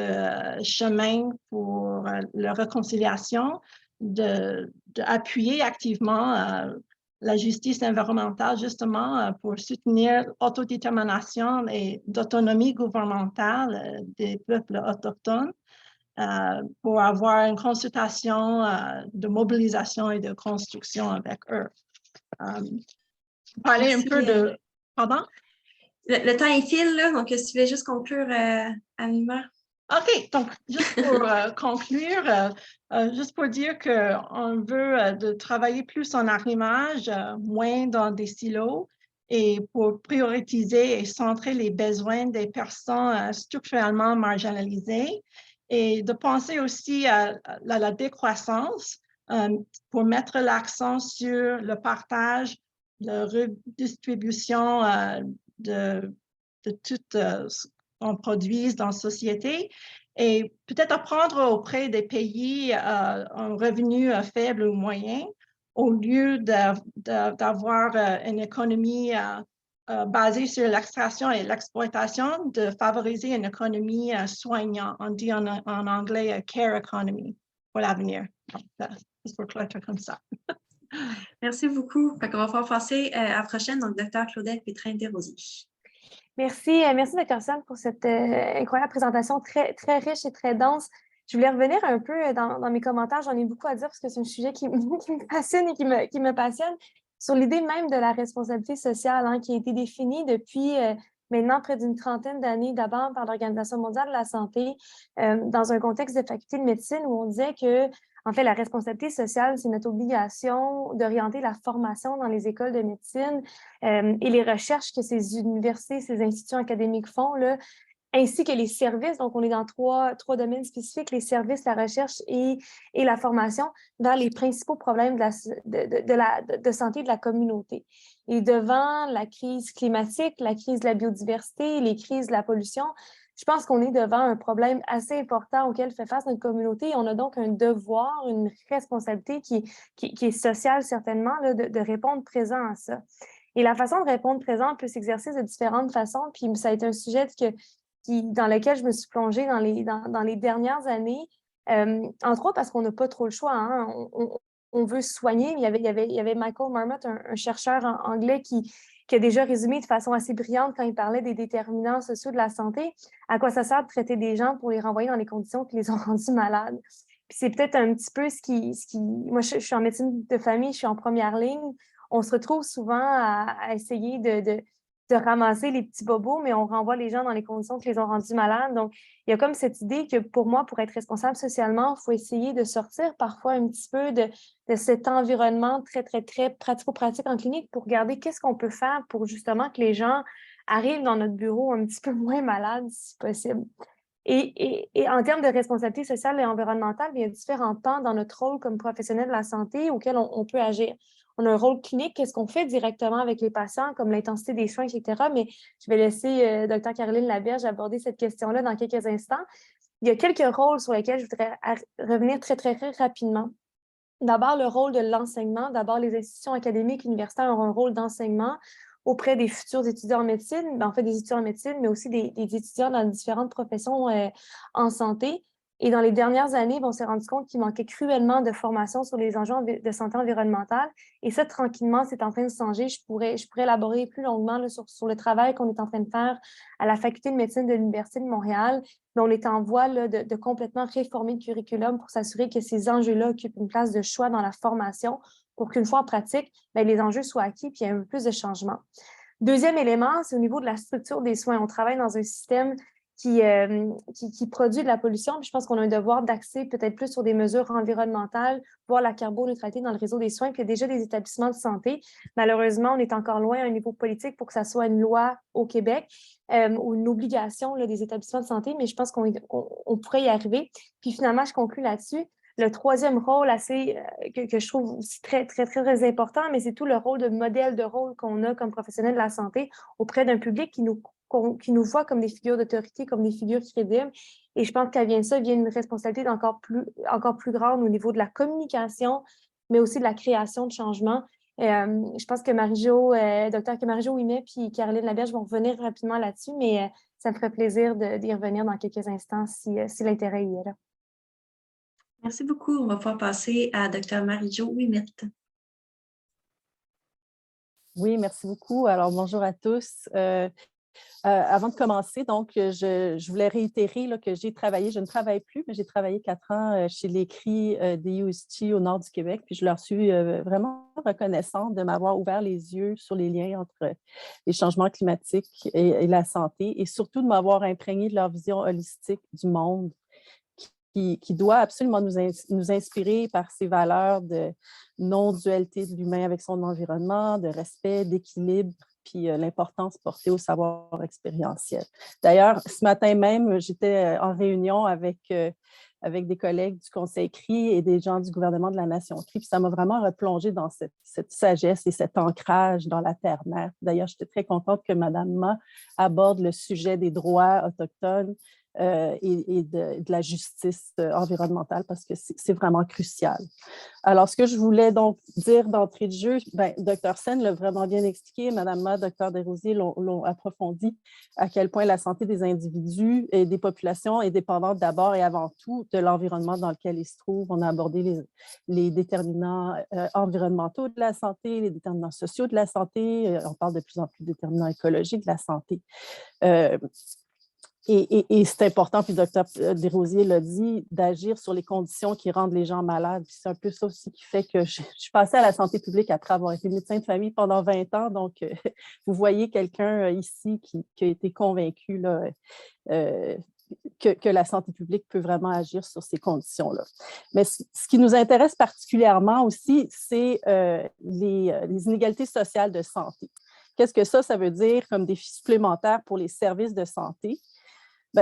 chemin pour la réconciliation, d'appuyer activement la justice environnementale justement pour soutenir l'autodétermination et l'autonomie gouvernementale des peuples autochtones. Pour avoir une consultation de mobilisation et de construction avec eux. Parler un peu de... Pardon? Le temps est file, là, donc si tu veux juste conclure, Amina. OK, donc juste pour conclure, juste pour dire qu'on veut de travailler plus en arrimage, moins dans des silos, et pour prioriser et centrer les besoins des personnes structurellement marginalisées, et de penser aussi à la décroissance pour mettre l'accent sur le partage, la redistribution de tout ce qu'on produise dans la société, et peut-être apprendre auprès des pays un revenu faible ou moyen, au lieu d'avoir une économie basée sur l'extraction et l'exploitation, de favoriser une économie soignante. On dit en anglais care economy pour l'avenir. Juste pour clôturer comme ça. Merci beaucoup. On va pouvoir passer à la prochaine, donc Dr. Claudette Pétrin-Desrosiers. Merci, merci Dr. Sam pour cette incroyable présentation très, très riche et très dense. Je voulais revenir un peu dans mes commentaires. J'en ai beaucoup à dire parce que c'est un sujet qui me fascine et qui me passionne, sur l'idée même de la responsabilité sociale qui a été définie depuis maintenant près d'une trentaine d'années, d'abord par l'Organisation mondiale de la santé, dans un contexte de faculté de médecine où on disait que en fait, la responsabilité sociale, c'est notre obligation d'orienter la formation dans les écoles de médecine et les recherches que ces universités, ces institutions académiques font, là, ainsi que les services. Donc, on est dans trois domaines spécifiques, les services, la recherche et la formation, vers les principaux problèmes de santé de la communauté. Et devant la crise climatique, la crise de la biodiversité, les crises de la pollution, je pense qu'on est devant un problème assez important auquel fait face notre communauté. Et on a donc un devoir, une responsabilité qui est sociale certainement, là, de répondre présent à ça. Et la façon de répondre présent peut s'exercer de différentes façons. Puis ça a été un sujet dans lequel je me suis plongée dans les dernières années, entre autres parce qu'on n'a pas trop le choix. On veut soigner. Il y avait Michael Marmot, un chercheur anglais qui a déjà résumé de façon assez brillante quand il parlait des déterminants sociaux de la santé, à quoi ça sert de traiter des gens pour les renvoyer dans les conditions qui les ont rendus malades. Puis c'est peut-être un petit peu ce qui... Moi, je suis en médecine de famille, je suis en première ligne. On se retrouve souvent à essayer de ramasser les petits bobos, mais on renvoie les gens dans les conditions qui les ont rendus malades. Donc, il y a comme cette idée que pour moi, pour être responsable socialement, il faut essayer de sortir parfois un petit peu de cet environnement très, très, très pratico-pratique en clinique pour regarder qu'est-ce qu'on peut faire pour justement que les gens arrivent dans notre bureau un petit peu moins malades, si possible. Et en termes de responsabilité sociale et environnementale, il y a différents pans dans notre rôle comme professionnel de la santé auxquels on peut agir. On a un rôle clinique, qu'est-ce qu'on fait directement avec les patients, comme l'intensité des soins, etc. Mais je vais laisser Dr. Caroline Laberge aborder cette question-là dans quelques instants. Il y a quelques rôles sur lesquels je voudrais revenir très, très, très rapidement. D'abord, le rôle de l'enseignement. D'abord, les institutions académiques universitaires ont un rôle d'enseignement auprès des futurs étudiants en médecine, en fait des étudiants en médecine, mais aussi des étudiants dans différentes professions en santé. Et dans les dernières années, on s'est rendu compte qu'il manquait cruellement de formation sur les enjeux de santé environnementale. Et ça, tranquillement, c'est en train de changer. Je pourrais élaborer plus longuement là, sur le travail qu'on est en train de faire à la Faculté de médecine de l'Université de Montréal. Mais on est en voie là, de complètement réformer le curriculum pour s'assurer que ces enjeux-là occupent une place de choix dans la formation pour qu'une fois en pratique, les enjeux soient acquis et qu'il y ait un peu plus de changement. Deuxième élément, c'est au niveau de la structure des soins. On travaille dans un système qui produit de la pollution. Puis je pense qu'on a un devoir d'axer peut-être plus sur des mesures environnementales, voire la carboneutralité dans le réseau des soins. Puis il y a déjà des établissements de santé. Malheureusement, on est encore loin à un niveau politique pour que ça soit une loi au Québec ou une obligation là, des établissements de santé, mais je pense qu'on pourrait y arriver. Puis finalement, je conclue là-dessus. Le troisième rôle que je trouve aussi très, très, très, très important, mais c'est tout le rôle de modèle de rôle qu'on a comme professionnel de la santé auprès d'un public qui nous voit comme des figures d'autorité, comme des figures crédibles. Et je pense qu'à vient une responsabilité encore plus grande au niveau de la communication, mais aussi de la création de changements. Je pense que Dr. Marie-Jo Ouimet puis Caroline Laberge vont revenir rapidement là-dessus, mais ça me ferait plaisir d'y revenir dans quelques instants si l'intérêt y est là. Merci beaucoup. On va pouvoir passer à Dr. Marie-Jo Ouimet. Oui, merci beaucoup. Alors, bonjour à tous. Avant de commencer, donc, je voulais réitérer là, que je ne travaille plus, mais j'ai travaillé 4 ans chez les CRI des UST au nord du Québec, puis je leur suis vraiment reconnaissante de m'avoir ouvert les yeux sur les liens entre les changements climatiques et la santé, et surtout de m'avoir imprégné de leur vision holistique du monde, qui doit absolument nous inspirer par ses valeurs de non-dualité de l'humain avec son environnement, de respect, d'équilibre, puis l'importance portée au savoir expérientiel. D'ailleurs, ce matin même, j'étais en réunion avec des collègues du Conseil CRI et des gens du gouvernement de la Nation CRI, puis ça m'a vraiment replongé dans cette sagesse et cet ancrage dans la terre-mère. D'ailleurs, j'étais très contente que Mme Ma aborde le sujet des droits autochtones et de la justice environnementale, parce que c'est vraiment crucial. Alors, ce que je voulais donc dire d'entrée de jeu, Dr. Sen l'a vraiment bien expliqué, Mme Ma, Dr. Desrosiers l'ont approfondi, à quel point la santé des individus et des populations est dépendante d'abord et avant tout de l'environnement dans lequel ils se trouvent. On a abordé les déterminants environnementaux de la santé, les déterminants sociaux de la santé, on parle de plus en plus de déterminants écologiques de la santé. Et c'est important, puis le Dr. Desrosiers l'a dit, d'agir sur les conditions qui rendent les gens malades. Puis c'est un peu ça aussi qui fait que je suis passée à la santé publique après avoir été médecin de famille pendant 20 ans. Donc, vous voyez quelqu'un ici qui a été convaincu là, que la santé publique peut vraiment agir sur ces conditions-là. Mais ce qui nous intéresse particulièrement aussi, c'est les inégalités sociales de santé. Qu'est-ce que ça veut dire comme défi supplémentaire pour les services de santé?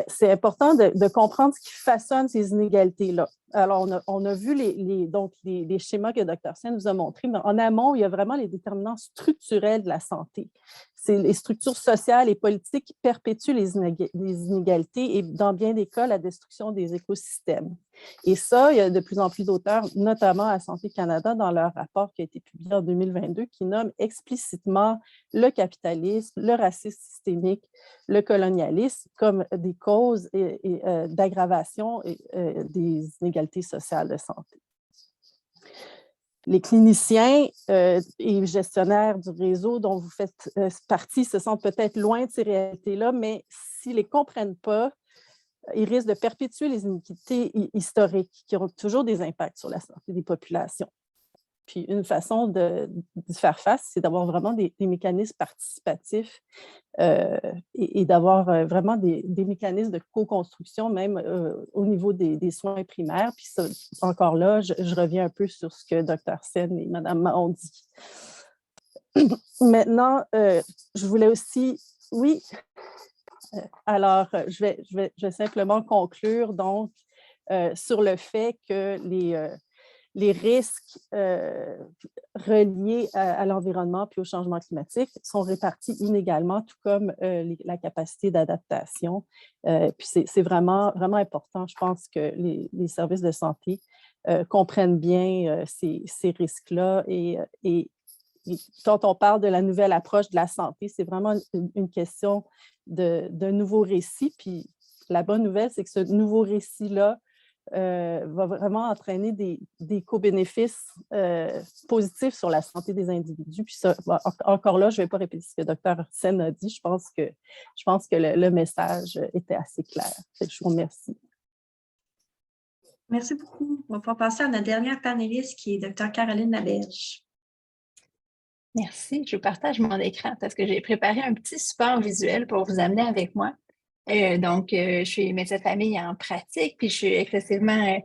C'est important de comprendre ce qui façonne ces inégalités-là. Alors, on a vu les schémas que Dr. Sen nous a montrés, mais en amont, il y a vraiment les déterminants structurels de la santé. C'est les structures sociales et politiques qui perpétuent les inégalités et, dans bien des cas, la destruction des écosystèmes. Et ça, il y a de plus en plus d'auteurs, notamment à Santé Canada, dans leur rapport qui a été publié en 2022, qui nomme explicitement le capitalisme, le racisme systémique, le colonialisme comme des causes d'aggravation des inégalités sociales de santé. Les cliniciens et gestionnaires du réseau dont vous faites partie se sentent peut-être loin de ces réalités-là, mais s'ils ne les comprennent pas, ils risquent de perpétuer les inéquités historiques qui ont toujours des impacts sur la santé des populations. Puis une façon de faire face, c'est d'avoir vraiment des mécanismes participatifs et d'avoir vraiment des mécanismes de co-construction, même au niveau des soins primaires. Puis ça, encore là, je reviens un peu sur ce que Dr. Sen et Mme Ma ont dit. Maintenant, je voulais aussi, oui, alors je vais simplement conclure donc sur le fait que les risques reliés à l'environnement puis au changement climatique sont répartis inégalement, tout comme la capacité d'adaptation. Puis c'est vraiment, vraiment important, je pense, que les services de santé comprennent bien ces risques-là. Et quand on parle de la nouvelle approche de la santé, c'est vraiment une question d'un nouveau récit. Puis la bonne nouvelle, c'est que ce nouveau récit-là va vraiment entraîner des co-bénéfices positifs sur la santé des individus. Puis ça, encore là, je ne vais pas répéter ce que Dr. Sen a dit. Je pense que le message était assez clair. Je vous remercie. Merci beaucoup. On va pouvoir passer à notre dernière panéliste qui est Dr. Caroline Laberge. Merci. Je partage mon écran parce que j'ai préparé un petit support visuel pour vous amener avec moi. Donc, je suis médecin de famille en pratique, puis je suis excessivement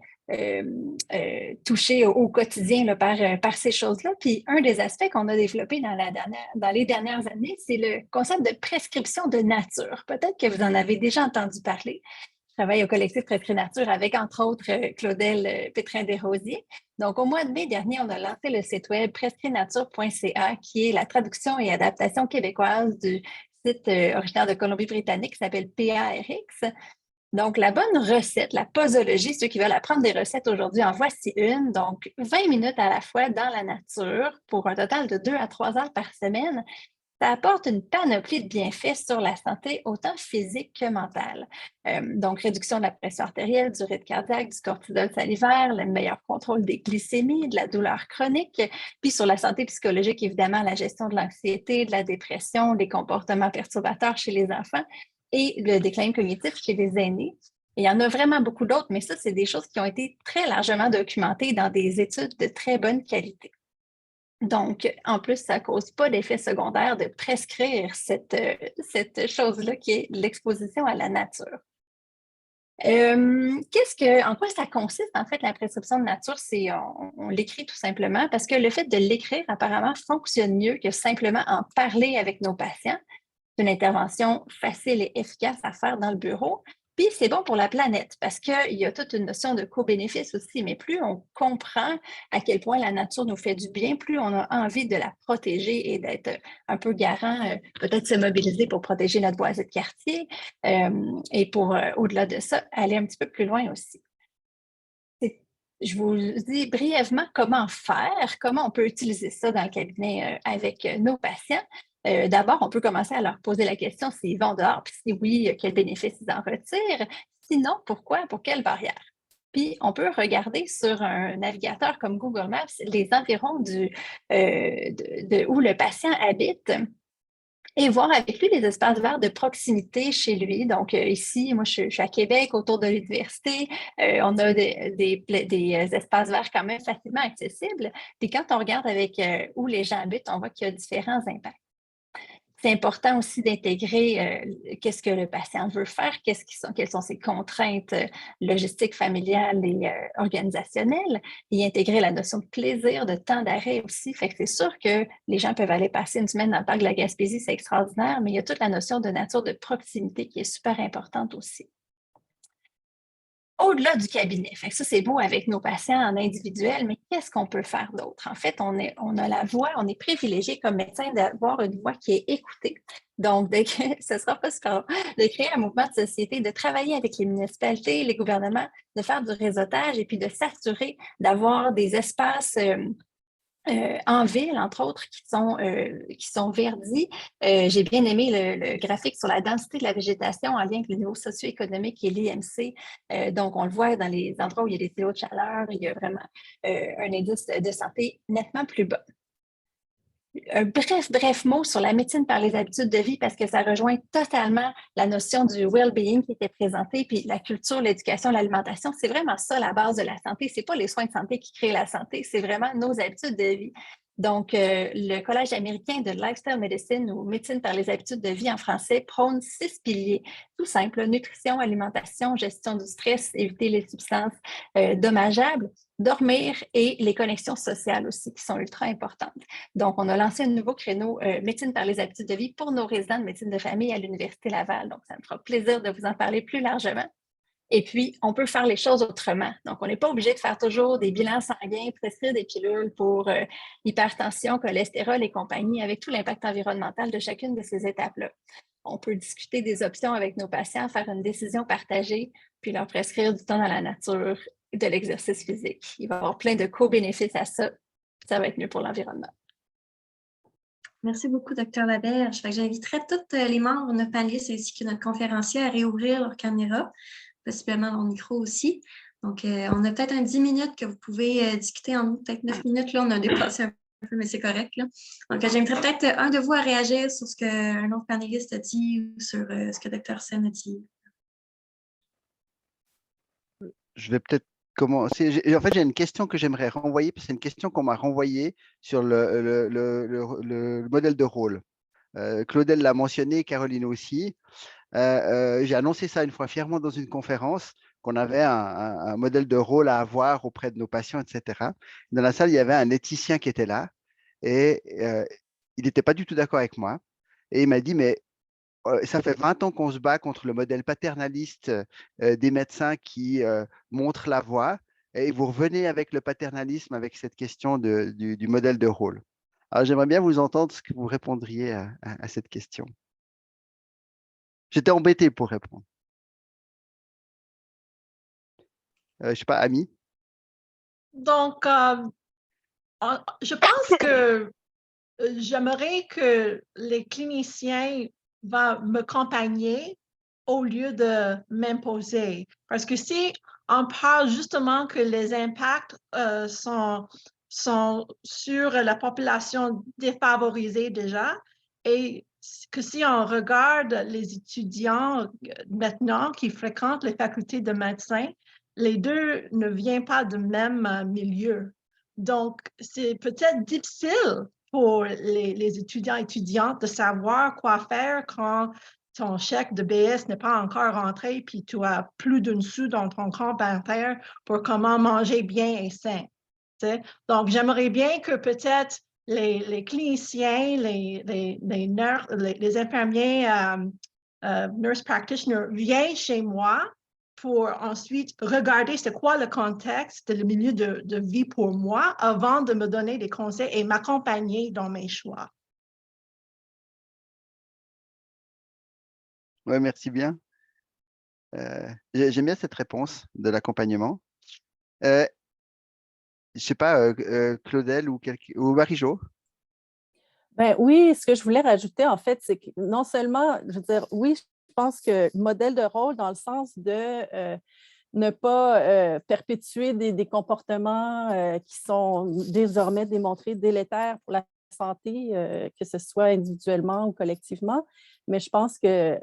touchée au quotidien là, par ces choses-là. Puis, un des aspects qu'on a développé dans les dernières années, c'est le concept de prescription de nature. Peut-être que vous en avez déjà entendu parler. Je travaille au collectif Prescrit Nature avec, entre autres, Claudel Pétrin-Desrosiers. Donc, au mois de mai dernier, on a lancé le site web prescritnature.ca, qui est la traduction et adaptation québécoise du site originaire de Colombie-Britannique qui s'appelle PARX. Donc, la bonne recette, la posologie, ceux qui veulent apprendre des recettes aujourd'hui, en voici une. Donc, 20 minutes à la fois dans la nature pour un total de 2 à 3 heures par semaine. ça apporte une panoplie de bienfaits sur la santé, autant physique que mentale. Donc, réduction de la pression artérielle, du rythme cardiaque, du cortisol salivaire, le meilleur contrôle des glycémies, de la douleur chronique, puis sur la santé psychologique, évidemment, la gestion de l'anxiété, de la dépression, des comportements perturbateurs chez les enfants et le déclin cognitif chez les aînés. Et il y en a vraiment beaucoup d'autres, mais ça, c'est des choses qui ont été très largement documentées dans des études de très bonne qualité. Donc, en plus, ça ne cause pas d'effet secondaire de prescrire cette chose-là qui est l'exposition à la nature. En quoi ça consiste, en fait, la prescription de nature? C'est, on l'écrit tout simplement parce que le fait de l'écrire, apparemment, fonctionne mieux que simplement en parler avec nos patients. C'est une intervention facile et efficace à faire dans le bureau. Puis, c'est bon pour la planète parce qu'il y a toute une notion de co-bénéfice aussi, mais plus on comprend à quel point la nature nous fait du bien, plus on a envie de la protéger et d'être un peu garant, peut-être se mobiliser pour protéger notre boisée de quartier et pour, au-delà de ça, aller un petit peu plus loin aussi. Je vous dis brièvement comment faire, comment on peut utiliser ça dans le cabinet avec nos patients. D'abord, on peut commencer à leur poser la question s'ils vont dehors, puis si oui, quels bénéfices ils en retirent. Sinon, pourquoi, pour quelle barrière? Puis, on peut regarder sur un navigateur comme Google Maps les environs où le patient habite et voir avec lui les espaces verts de proximité chez lui. Donc, ici, moi, je suis à Québec, autour de l'université. On a des espaces verts quand même facilement accessibles. Puis quand on regarde avec où les gens habitent, on voit qu'il y a différents impacts. C'est important aussi d'intégrer qu'est-ce que le patient veut faire, quelles sont ses contraintes logistiques, familiales et organisationnelles, et intégrer la notion de plaisir, de temps d'arrêt aussi. Fait que c'est sûr que les gens peuvent aller passer une semaine dans le parc de la Gaspésie, c'est extraordinaire, mais il y a toute la notion de nature de proximité qui est super importante aussi. Au-delà du cabinet, fait que ça, c'est beau avec nos patients en individuel, mais qu'est-ce qu'on peut faire d'autre? En fait, on a la voix, on est privilégié comme médecin d'avoir une voix qui est écoutée. Donc, ce ne sera pas super long, de créer un mouvement de société, de travailler avec les municipalités, les gouvernements, de faire du réseautage et puis de s'assurer d'avoir des espaces en ville, entre autres, qui sont verdis. J'ai bien aimé le graphique sur la densité de la végétation en lien avec le niveau socio-économique et l'IMC. Donc, on le voit dans les endroits où il y a des îlots de chaleur, il y a vraiment un indice de santé nettement plus bas. Un bref mot sur la médecine par les habitudes de vie parce que ça rejoint totalement la notion du well-being qui était présentée, puis la culture, l'éducation, l'alimentation. C'est vraiment ça la base de la santé. Ce n'est pas les soins de santé qui créent la santé, c'est vraiment nos habitudes de vie. Donc, le Collège américain de Lifestyle Medicine ou médecine par les habitudes de vie en français prône 6 piliers, tout simple, nutrition, alimentation, gestion du stress, éviter les substances dommageables, dormir et les connexions sociales aussi qui sont ultra importantes. Donc, on a lancé un nouveau créneau médecine par les habitudes de vie pour nos résidents de médecine de famille à l'Université Laval. Donc, ça me fera plaisir de vous en parler plus largement. Et puis, on peut faire les choses autrement. Donc, on n'est pas obligé de faire toujours des bilans sanguins, prescrire des pilules pour hypertension, cholestérol et compagnie, avec tout l'impact environnemental de chacune de ces étapes-là. On peut discuter des options avec nos patients, faire une décision partagée, puis leur prescrire du temps dans la nature et de l'exercice physique. Il va y avoir plein de co-bénéfices à ça. Ça va être mieux pour l'environnement. Merci beaucoup, Dr. Laberge. J'inviterai tous les membres de notre panélistes ainsi que notre conférencier à réouvrir leur caméra, possiblement leur micro aussi. Donc, on a peut-être 10 minutes que vous pouvez discuter en nous, peut-être 9 minutes. Là, on a dépassé un peu, mais c'est correct. Là. Donc, j'inviterai peut-être un de vous à réagir sur ce qu'un autre panéliste a dit ou sur ce que Dr. Sen a dit. Je vais peut-être commencer. En fait, j'ai une question que j'aimerais renvoyer, parce que c'est une question qu'on m'a renvoyée sur le modèle de rôle. Claudel l'a mentionné, Caroline aussi. J'ai annoncé ça une fois fièrement dans une conférence, qu'on avait un modèle de rôle à avoir auprès de nos patients, etc. Dans la salle, il y avait un éthicien qui était là et il n'était pas du tout d'accord avec moi. Et il m'a dit, mais ça fait 20 ans qu'on se bat contre le modèle paternaliste des médecins qui montrent la voie et vous revenez avec le paternalisme, avec cette question du modèle de rôle. Alors, j'aimerais bien vous entendre ce que vous répondriez à cette question. J'étais embêté pour répondre. Je ne sais pas, Ami? Donc, je pense que j'aimerais que les cliniciens vont m'accompagner au lieu de m'imposer. Parce que si on parle justement que les impacts sont sur la population défavorisée déjà, et que si on regarde les étudiants maintenant qui fréquentent les facultés de médecine, les deux ne viennent pas du même milieu. Donc, c'est peut-être difficile pour les étudiants et étudiantes de savoir quoi faire quand ton chèque de BS n'est pas encore rentré puis tu as plus d'une sou dans ton compte bancaire pour comment manger bien et sain. T'sais? Donc, j'aimerais bien que peut-être les cliniciens, les infirmiers, nurse practitioners viennent chez moi pour ensuite regarder c'est quoi le contexte, le milieu de vie pour moi avant de me donner des conseils et m'accompagner dans mes choix. Oui, merci bien. J'aime bien cette réponse de l'accompagnement. Je ne sais pas, Claudel ou Marie-Jo? Ben oui, ce que je voulais rajouter, en fait, c'est que non seulement, je veux dire, oui, je pense que modèle de rôle dans le sens de ne pas perpétuer des comportements qui sont désormais démontrés délétères pour la santé, que ce soit individuellement ou collectivement. Mais je pense que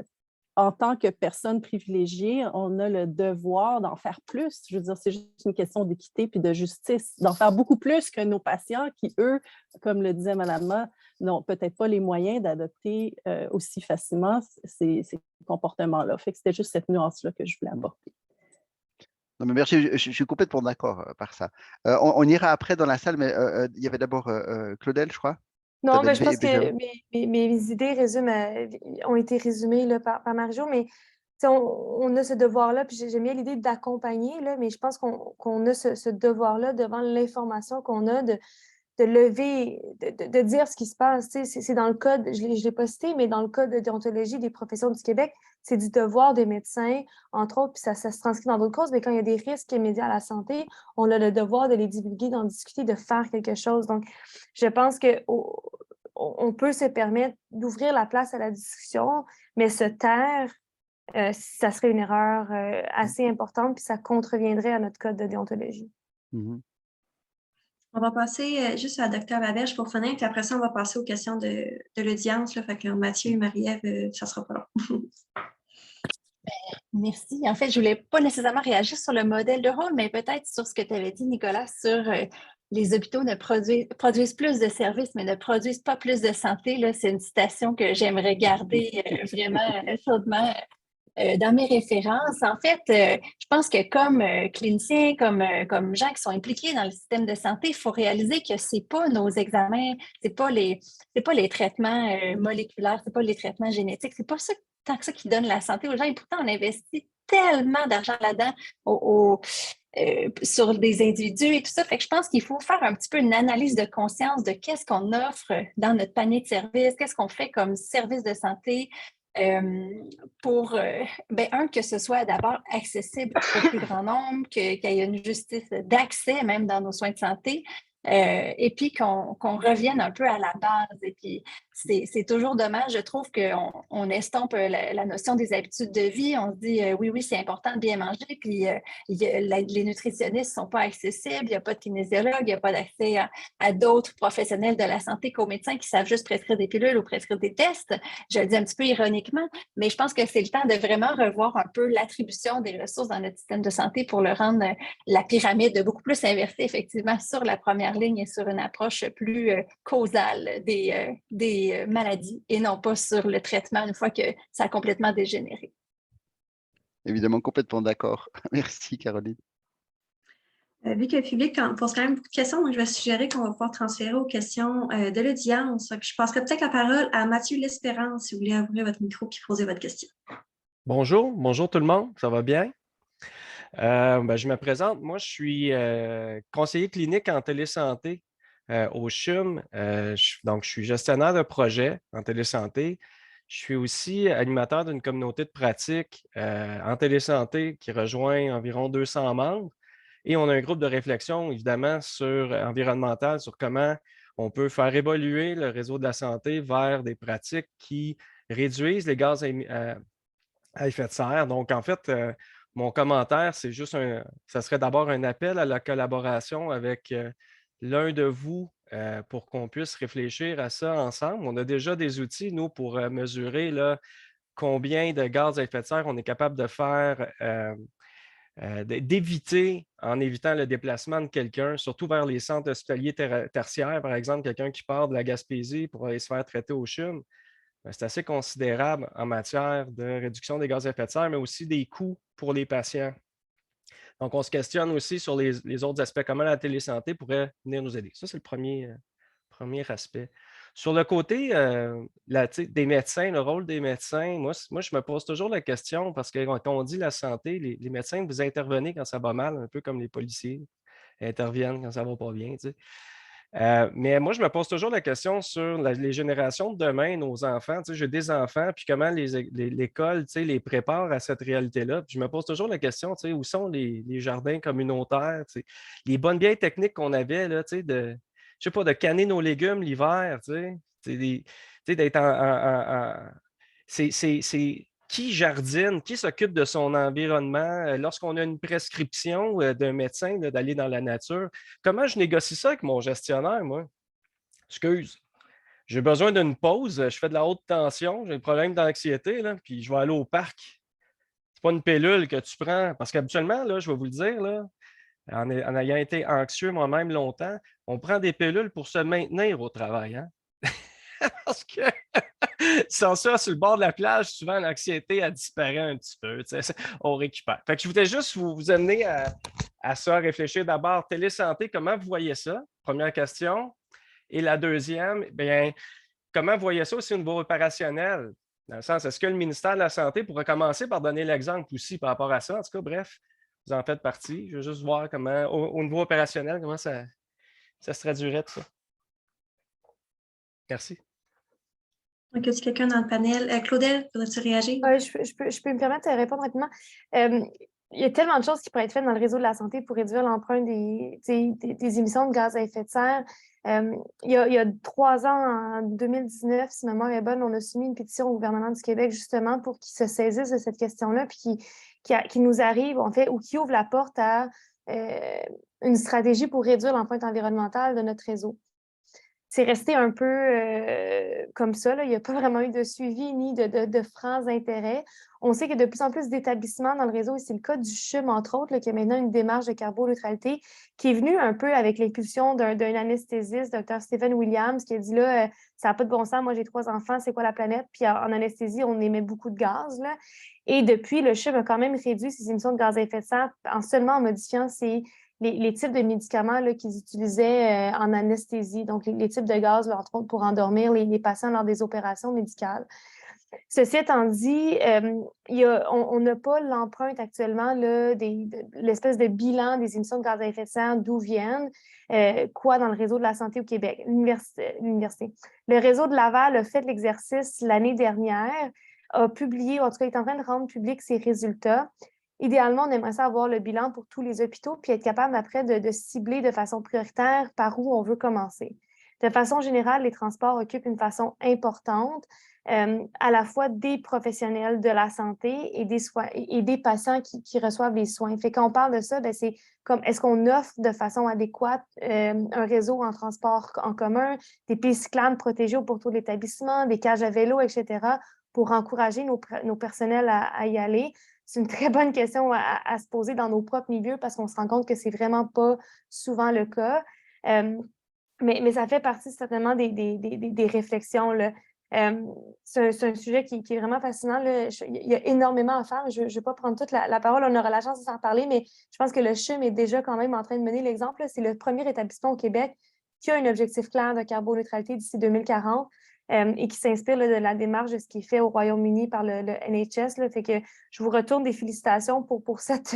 en tant que personne privilégiée, on a le devoir d'en faire plus. Je veux dire, c'est juste une question d'équité puis de justice, d'en faire beaucoup plus que nos patients qui, eux, comme le disait Mme Ma, n'ont peut-être pas les moyens d'adopter aussi facilement ces comportements-là. Fait que c'était juste cette nuance-là que je voulais apporter. Non, mais merci, je suis complètement d'accord par ça. On ira après dans la salle, mais il y avait d'abord Claudel, je crois. Non, ben, je pense que mes idées ont été résumées là, par Marie-Jo, mais on a ce devoir-là, puis j'aime bien l'idée d'accompagner, là, mais je pense qu'on a ce devoir-là devant l'information qu'on a de lever, de dire ce qui se passe. C'est dans le code, je ne l'ai pas cité, mais dans le code de déontologie des professions du Québec, c'est du devoir des médecins, entre autres, puis ça se transcrit dans d'autres causes, mais quand il y a des risques immédiats à la santé, on a le devoir de les divulguer, d'en discuter, de faire quelque chose. Donc, je pense qu'on peut se permettre d'ouvrir la place à la discussion, mais se taire, ça serait une erreur assez importante, puis ça contreviendrait à notre code de déontologie. On va passer juste à Dr. Laberge pour finir, puis après ça, on va passer aux questions de l'audience. Fait que Mathieu et Marie-Ève, ça ne sera pas long. Merci. En fait, je ne voulais pas nécessairement réagir sur le modèle de rôle, mais peut-être sur ce que tu avais dit, Nicolas, sur les hôpitaux ne produisent plus de services, mais ne produisent pas plus de santé. Là, c'est une citation que j'aimerais garder vraiment chaudement dans mes références. En fait, je pense que comme cliniciens, comme gens qui sont impliqués dans le système de santé, il faut réaliser que ce n'est pas nos examens, ce n'est pas les traitements moléculaires, ce n'est pas les traitements génétiques, ce n'est pas ça, tant que ça qui donne la santé aux gens. Et pourtant, on investit tellement d'argent là-dedans sur des individus et tout ça. Fait que je pense qu'il faut faire un petit peu une analyse de conscience de qu'est-ce qu'on offre dans notre panier de services, qu'est-ce qu'on fait comme service de santé, pour, que ce soit d'abord accessible au plus grand nombre, qu'il y ait une justice d'accès même dans nos soins de santé, et puis qu'on revienne un peu à la base. Et puis, c'est toujours dommage, je trouve, qu'on estompe la notion des habitudes de vie. On se dit, oui, c'est important de bien manger, puis les nutritionnistes ne sont pas accessibles, il n'y a pas de kinésiologue, il n'y a pas d'accès à d'autres professionnels de la santé qu'aux médecins qui savent juste prescrire des pilules ou prescrire des tests. Je le dis un petit peu ironiquement, mais je pense que c'est le temps de vraiment revoir un peu l'attribution des ressources dans notre système de santé pour le rendre la pyramide beaucoup plus inversée, effectivement, sur la première ligne et sur une approche plus causale des maladies et non pas sur le traitement une fois que ça a complètement dégénéré. Évidemment, complètement d'accord. Merci, Caroline. Vu que le public pose quand même beaucoup de questions, donc je vais suggérer qu'on va pouvoir transférer aux questions de l'audience. Je passerai peut-être la parole à Mathieu L'Espérance, si vous voulez ouvrir votre micro et poser votre question. Bonjour tout le monde, ça va bien? Je me présente, moi je suis conseiller clinique en télésanté au CHUM, donc je suis gestionnaire de projet en télésanté. Je suis aussi animateur d'une communauté de pratique en télésanté qui rejoint environ 200 membres. Et on a un groupe de réflexion, évidemment, environnemental, sur comment on peut faire évoluer le réseau de la santé vers des pratiques qui réduisent les gaz à effet de serre. Donc, en fait, mon commentaire, c'est juste ça serait d'abord un appel à la collaboration avec l'un de vous pour qu'on puisse réfléchir à ça ensemble. On a déjà des outils, nous, pour mesurer là, combien de gaz à effet de serre on est capable de faire, d'éviter, en évitant le déplacement de quelqu'un, surtout vers les centres hospitaliers tertiaires, par exemple, quelqu'un qui part de la Gaspésie pour aller se faire traiter au CHUM. C'est assez considérable en matière de réduction des gaz à effet de serre, mais aussi des coûts pour les patients. Donc, on se questionne aussi sur les autres aspects, comment la télésanté pourrait venir nous aider. Ça, c'est le premier aspect. Sur le côté des médecins, le rôle des médecins, moi, je me pose toujours la question parce que quand on dit la santé, les médecins, vous intervenez quand ça va mal, un peu comme les policiers interviennent quand ça ne va pas bien. Tu sais. Mais moi, je me pose toujours la question sur les générations de demain, nos enfants. Tu sais, j'ai des enfants, puis comment l'école tu sais, les prépare à cette réalité-là. Puis je me pose toujours la question, tu sais, où sont les jardins communautaires, tu sais, les bonnes vieilles techniques qu'on avait, là, tu sais, je sais pas, de canner nos légumes l'hiver, tu sais, d'être c'est qui jardine, qui s'occupe de son environnement lorsqu'on a une prescription d'un médecin d'aller dans la nature? Comment je négocie ça avec mon gestionnaire, moi? Excuse, j'ai besoin d'une pause, je fais de la haute tension, j'ai un problème d'anxiété, puis je vais aller au parc. C'est pas une pilule que tu prends, parce qu'habituellement, là, je vais vous le dire, là, en ayant été anxieux moi-même longtemps, on prend des pilules pour se maintenir au travail. Hein? Parce que sans ça, sur le bord de la plage, souvent l'anxiété, elle disparaît un petit peu. On récupère. Fait que je voulais juste vous amener à ça, à réfléchir d'abord. Télésanté, comment vous voyez ça? Première question. Et la deuxième, bien, comment vous voyez ça aussi au niveau opérationnel? Dans le sens, est-ce que le ministère de la Santé pourrait commencer par donner l'exemple aussi par rapport à ça? En tout cas, bref, vous en faites partie. Je veux juste voir comment, au niveau opérationnel, comment ça se traduirait tout ça. Merci. Donc, y a quelqu'un dans le panel? Claudel, voudrais-tu réagir? Je peux me permettre de répondre rapidement. Il y a tellement de choses qui pourraient être faites dans le réseau de la santé pour réduire l'empreinte des émissions de gaz à effet de serre. Il y a 3 ans, en 2019, si ma mémoire est bonne, on a soumis une pétition au gouvernement du Québec justement pour qu'il se saisisse de cette question-là, puis qui nous arrive, en fait, ou qui ouvre la porte à une stratégie pour réduire l'empreinte environnementale de notre réseau. C'est resté un peu comme ça. Là. Il n'y a pas vraiment eu de suivi ni de francs intérêts. On sait qu'il y a de plus en plus d'établissements dans le réseau, et c'est le cas du CHUM, entre autres, là, qui a maintenant une démarche de carboneutralité qui est venue un peu avec l'impulsion d'un anesthésiste, Dr. Stephen Williams, qui a dit là, ça n'a pas de bon sens, moi j'ai 3 enfants, c'est quoi la planète? Puis en anesthésie, on émet beaucoup de gaz. Là. Et depuis, le CHUM a quand même réduit ses émissions de gaz à effet de serre en modifiant les types de médicaments qu'ils utilisaient en anesthésie, donc les types de gaz, là, entre autres, pour endormir les patients lors des opérations médicales. Ceci étant dit, on n'a pas l'empreinte actuellement l'espèce de bilan des émissions de gaz à effet de serre, d'où viennent, quoi dans le réseau de la santé au Québec, l'université. Le réseau de Laval a fait l'exercice l'année dernière, a publié, en tout cas, est en train de rendre public ses résultats. Idéalement, on aimerait ça avoir le bilan pour tous les hôpitaux puis être capable après de cibler de façon prioritaire par où on veut commencer. De façon générale, les transports occupent une façon importante à la fois des professionnels de la santé et des patients qui reçoivent les soins. Fait quand on parle de ça, c'est comme est-ce qu'on offre de façon adéquate un réseau en transport en commun, des pistes cyclables protégées au pourtour de l'établissement, des cages à vélo, etc., pour encourager nos personnels à y aller. C'est une très bonne question à se poser dans nos propres milieux parce qu'on se rend compte que c'est vraiment pas souvent le cas. Mais ça fait partie certainement des réflexions. Là. C'est un sujet qui est vraiment fascinant. Là. Il y a énormément à faire. Je ne vais pas prendre toute la parole. On aura la chance de s'en parler, mais je pense que le CHUM est déjà quand même en train de mener l'exemple. C'est le premier établissement au Québec qui a un objectif clair de carboneutralité d'ici 2040. Et qui s'inspire de la démarche de ce qui est fait au Royaume-Uni par le NHS. Là, fait que je vous retourne des félicitations pour cette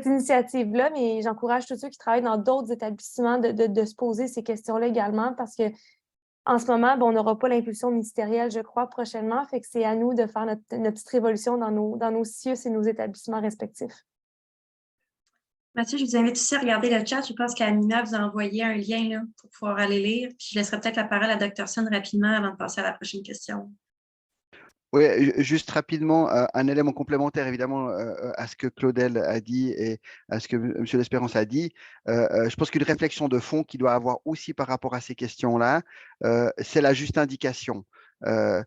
initiative-là, mais j'encourage tous ceux qui travaillent dans d'autres établissements de se poser ces questions-là également parce qu'en ce moment, on n'aura pas l'impulsion ministérielle, je crois, prochainement. Fait que c'est à nous de faire notre petite révolution dans nos CIUS et nos établissements respectifs. Mathieu, je vous invite aussi à regarder le chat. Je pense qu'Amina vous a envoyé un lien là, pour pouvoir aller lire. Puis je laisserai peut-être la parole à Dr. Sun rapidement avant de passer à la prochaine question. Oui, juste rapidement, un élément complémentaire évidemment à ce que Claudel a dit et à ce que M. L'Espérance a dit. Je pense qu'une réflexion de fond qu'il doit avoir aussi par rapport à ces questions-là, c'est la juste indication. Par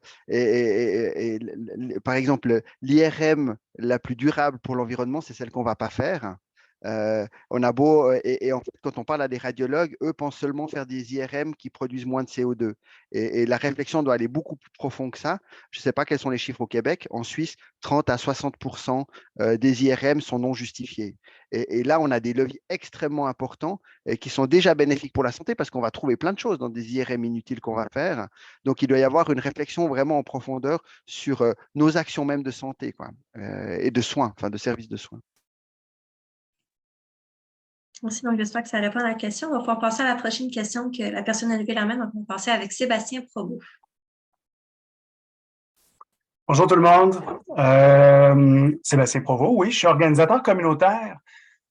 exemple, l'IRM la plus durable pour l'environnement, c'est celle qu'on ne va pas faire. On a beau, et en fait, quand on parle à des radiologues, eux pensent seulement faire des IRM qui produisent moins de CO2. Et la réflexion doit aller beaucoup plus profond que ça. Je ne sais pas quels sont les chiffres au Québec. En Suisse, 30 à 60% des IRM sont non justifiés. Et là, on a des leviers extrêmement importants qui sont déjà bénéfiques pour la santé parce qu'on va trouver plein de choses dans des IRM inutiles qu'on va faire. Donc, il doit y avoir une réflexion vraiment en profondeur sur nos actions même de santé quoi, et de soins, enfin de services de soins. Merci, donc j'espère que ça répond à la question. On va pouvoir passer à la prochaine question que la personne a levée la main. Donc, on va passer avec Sébastien Provost. Bonjour tout le monde. Sébastien Provost, oui, je suis organisateur communautaire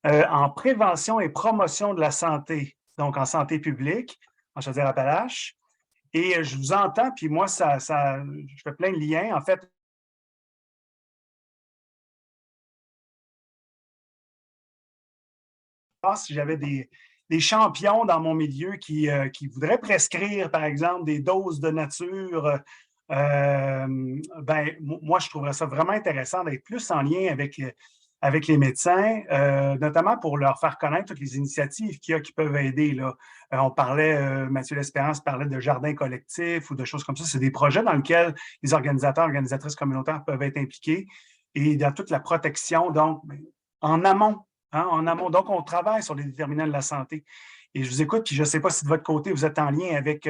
en prévention et promotion de la santé, donc en santé publique, en Chaudière-Appalaches. Et je vous entends, puis moi, je fais plein de liens. En fait, si j'avais des champions dans mon milieu qui voudraient prescrire, par exemple, des doses de nature, moi, je trouverais ça vraiment intéressant d'être plus en lien avec les médecins, notamment pour leur faire connaître toutes les initiatives qu'il y a qui peuvent aider. Là. On parlait, Mathieu L'Espérance parlait de jardins collectifs ou de choses comme ça. C'est des projets dans lesquels les organisateurs, organisatrices communautaires peuvent être impliqués et dans toute la protection, donc en amont. Hein, en amont. Donc, on travaille sur les déterminants de la santé. Et je vous écoute, puis je ne sais pas si de votre côté, vous êtes en lien avec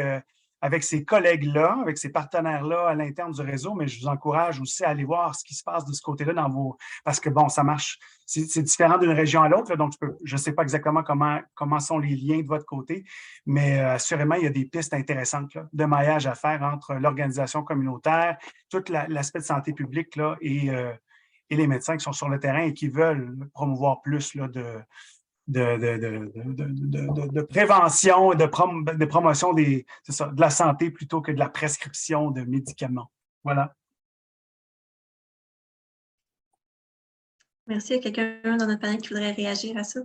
ces collègues-là, avec ces partenaires-là à l'interne du réseau, mais je vous encourage aussi à aller voir ce qui se passe de ce côté-là dans vos... Parce que, bon, ça marche, c'est différent d'une région à l'autre, donc je ne sais pas exactement comment sont les liens de votre côté, mais assurément, il y a des pistes intéressantes là, de maillage à faire entre l'organisation communautaire, tout l'aspect de santé publique là, et les médecins qui sont sur le terrain et qui veulent promouvoir plus là, de prévention et de promotion de la santé plutôt que de la prescription de médicaments. Voilà. Merci. Il y a quelqu'un dans notre panel qui voudrait réagir à ça?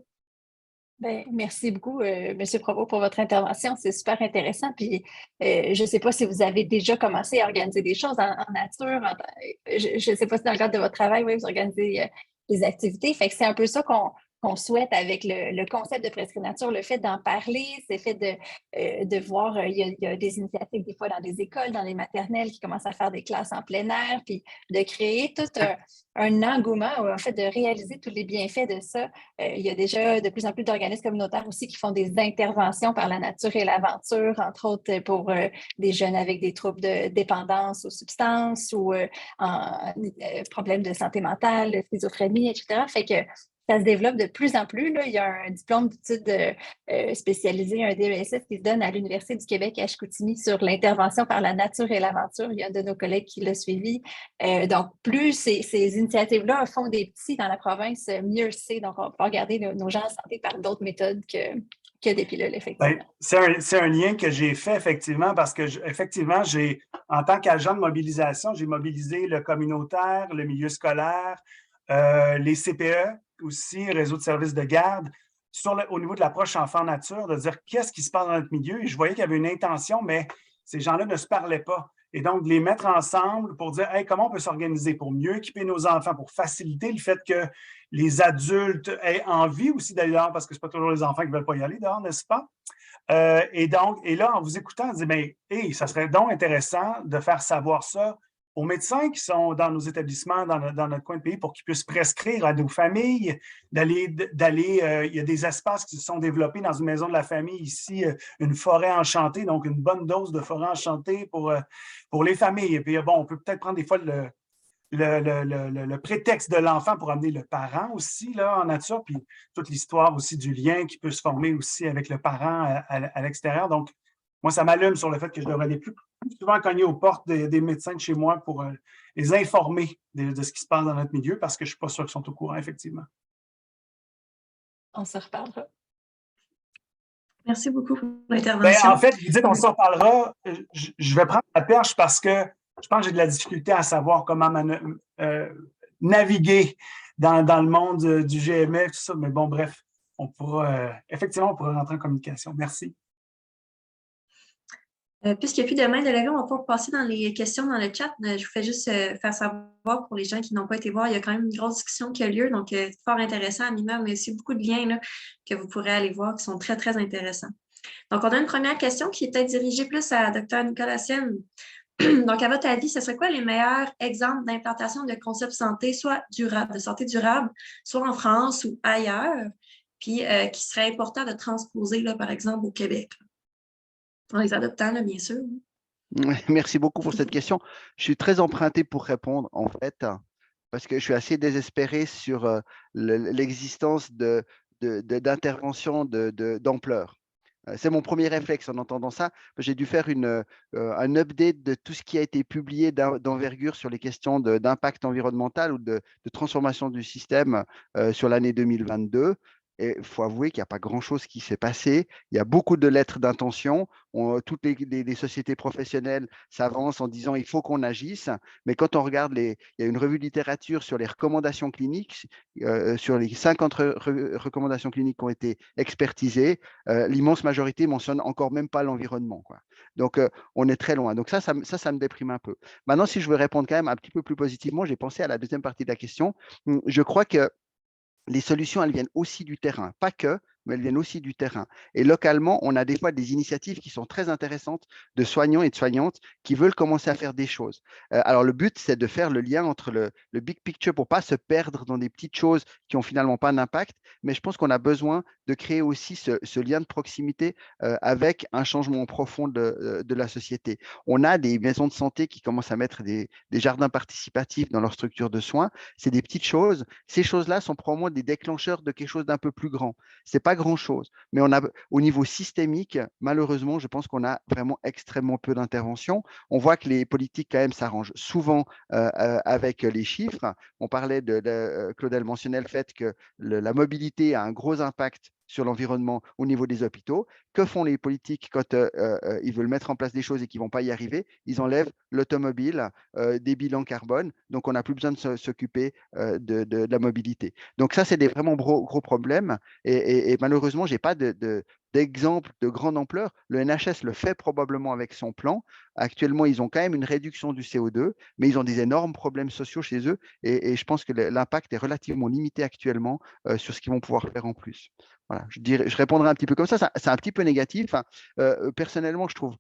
Bien, merci beaucoup, M. Provost, pour votre intervention. C'est super intéressant. Puis, je ne sais pas si vous avez déjà commencé à organiser des choses en nature. Je ne sais pas si dans le cadre de votre travail, oui, vous organisez des activités. Fait que c'est un peu ça qu'on souhaite avec le concept de Prescrit Nature, le fait d'en parler, c'est fait de voir, il y a des initiatives des fois dans des écoles, dans les maternelles qui commencent à faire des classes en plein air, puis de créer tout un engouement, en fait, de réaliser tous les bienfaits de ça. Il y a déjà de plus en plus d'organismes communautaires aussi qui font des interventions par la nature et l'aventure, entre autres pour des jeunes avec des troubles de dépendance aux substances ou problèmes de santé mentale, schizophrénie, etc. Fait que ça se développe de plus en plus. Là. Il y a un diplôme d'études spécialisé, un DESS qui se donne à l'Université du Québec à Chicoutimi sur l'intervention par la nature et l'aventure. Il y a un de nos collègues qui l'a suivi. Donc, plus ces initiatives-là font des petits dans la province, mieux c'est. Donc, on peut regarder nos gens en santé par d'autres méthodes que des pilules, effectivement. Ben, c'est un lien que j'ai fait, effectivement, parce que, effectivement, en tant qu'agent de mobilisation, j'ai mobilisé le communautaire, le milieu scolaire, les CPE aussi, réseau de services de garde, au niveau de l'approche enfant-nature, de dire qu'est-ce qui se passe dans notre milieu. Et je voyais qu'il y avait une intention, mais ces gens-là ne se parlaient pas. Et donc, de les mettre ensemble pour dire hey, comment on peut s'organiser pour mieux équiper nos enfants, pour faciliter le fait que les adultes aient envie aussi d'aller dehors, parce que ce n'est pas toujours les enfants qui ne veulent pas y aller dehors, n'est-ce pas? Et là, en vous écoutant, on dit mais, hey, ça serait donc intéressant de faire savoir ça aux médecins qui sont dans nos établissements, dans notre coin de pays, pour qu'ils puissent prescrire à nos familles, d'aller il y a des espaces qui se sont développés dans une maison de la famille ici, une forêt enchantée, donc une bonne dose de forêt enchantée pour les familles. Et puis, bon, on peut peut-être prendre des fois le prétexte de l'enfant pour amener le parent aussi là, en nature, puis toute l'histoire aussi du lien qui peut se former aussi avec le parent à l'extérieur. Donc, moi, ça m'allume sur le fait que je devrais aller plus souvent cogner aux portes des médecins de chez moi pour les informer de ce qui se passe dans notre milieu parce que je ne suis pas sûr qu'ils sont au courant, effectivement. On se reparlera. Merci beaucoup pour Ben, l'intervention. en fait, vous dites on s'en parlera. Je vais prendre la perche parce que je pense que j'ai de la difficulté à savoir comment naviguer dans le monde du GMF, tout ça. Mais bon, bref, effectivement, on pourra rentrer en communication. Merci. Puisqu'il n'y a plus de main de levée, on va pouvoir passer dans les questions dans le chat. Je vous fais juste faire savoir pour les gens qui n'ont pas été voir, il y a quand même une grosse discussion qui a lieu, donc c'est fort intéressant, Anima, mais aussi beaucoup de liens là, que vous pourrez aller voir qui sont très, très intéressants. Donc, on a une première question qui est peut-être dirigée plus à Dr. Nicolas Sen. Donc, à votre avis, ce serait quoi les meilleurs exemples d'implantation de concepts santé, soit durable, de santé durable, soit en France ou ailleurs, puis qui serait important de transposer, là, par exemple, au Québec? En les adoptant, là, bien sûr. Merci beaucoup pour cette question. Je suis très emprunté pour répondre, en fait, parce que je suis assez désespéré sur l'existence d'interventions d'ampleur. C'est mon premier réflexe en entendant ça. J'ai dû faire un update de tout ce qui a été publié d'envergure sur les questions d'impact environnemental ou de transformation du système sur l'année 2022. Et il faut avouer qu'il n'y a pas grand-chose qui s'est passé. Il y a beaucoup de lettres d'intention. Toutes les sociétés professionnelles s'avancent en disant il faut qu'on agisse. Mais quand on regarde, il y a une revue de littérature sur les recommandations cliniques, sur les 50 recommandations cliniques qui ont été expertisées, l'immense majorité mentionne encore même pas l'environnement, quoi. Donc, on est très loin. Donc, ça me déprime un peu. Maintenant, si je veux répondre quand même un petit peu plus positivement, j'ai pensé à la deuxième partie de la question. Je crois que les solutions, elles viennent aussi du terrain, pas que, mais elles viennent aussi du terrain. Et localement, on a des fois des initiatives qui sont très intéressantes de soignants et de soignantes qui veulent commencer à faire des choses. Alors, le but, c'est de faire le lien entre le big picture pour ne pas se perdre dans des petites choses qui n'ont finalement pas d'impact, mais je pense qu'on a besoin de créer aussi ce lien de proximité avec un changement profond de la société. On a des maisons de santé qui commencent à mettre des jardins participatifs dans leur structure de soins. C'est des petites choses. Ces choses-là sont probablement des déclencheurs de quelque chose d'un peu plus grand. Ce n'est pas grand-chose, mais au niveau systémique, malheureusement, je pense qu'on a vraiment extrêmement peu d'intervention. On voit que les politiques, quand même, s'arrangent souvent avec les chiffres. On parlait Claudel mentionnait le fait que la mobilité a un gros impact sur l'environnement au niveau des hôpitaux. Que font les politiques quand ils veulent mettre en place des choses et qu'ils ne vont pas y arriver? Ils enlèvent l'automobile, des bilans carbone, donc on n'a plus besoin de s'occuper de la mobilité. Donc ça, c'est des vraiment gros problèmes et malheureusement, je n'ai pas d'exemple de grande ampleur. Le NHS le fait probablement avec son plan. Actuellement, ils ont quand même une réduction du CO2, mais ils ont des énormes problèmes sociaux chez eux et je pense que l'impact est relativement limité actuellement sur ce qu'ils vont pouvoir faire en plus. Voilà, je répondrai un petit peu comme ça. C'est un petit peu négatif. Personnellement, je trouve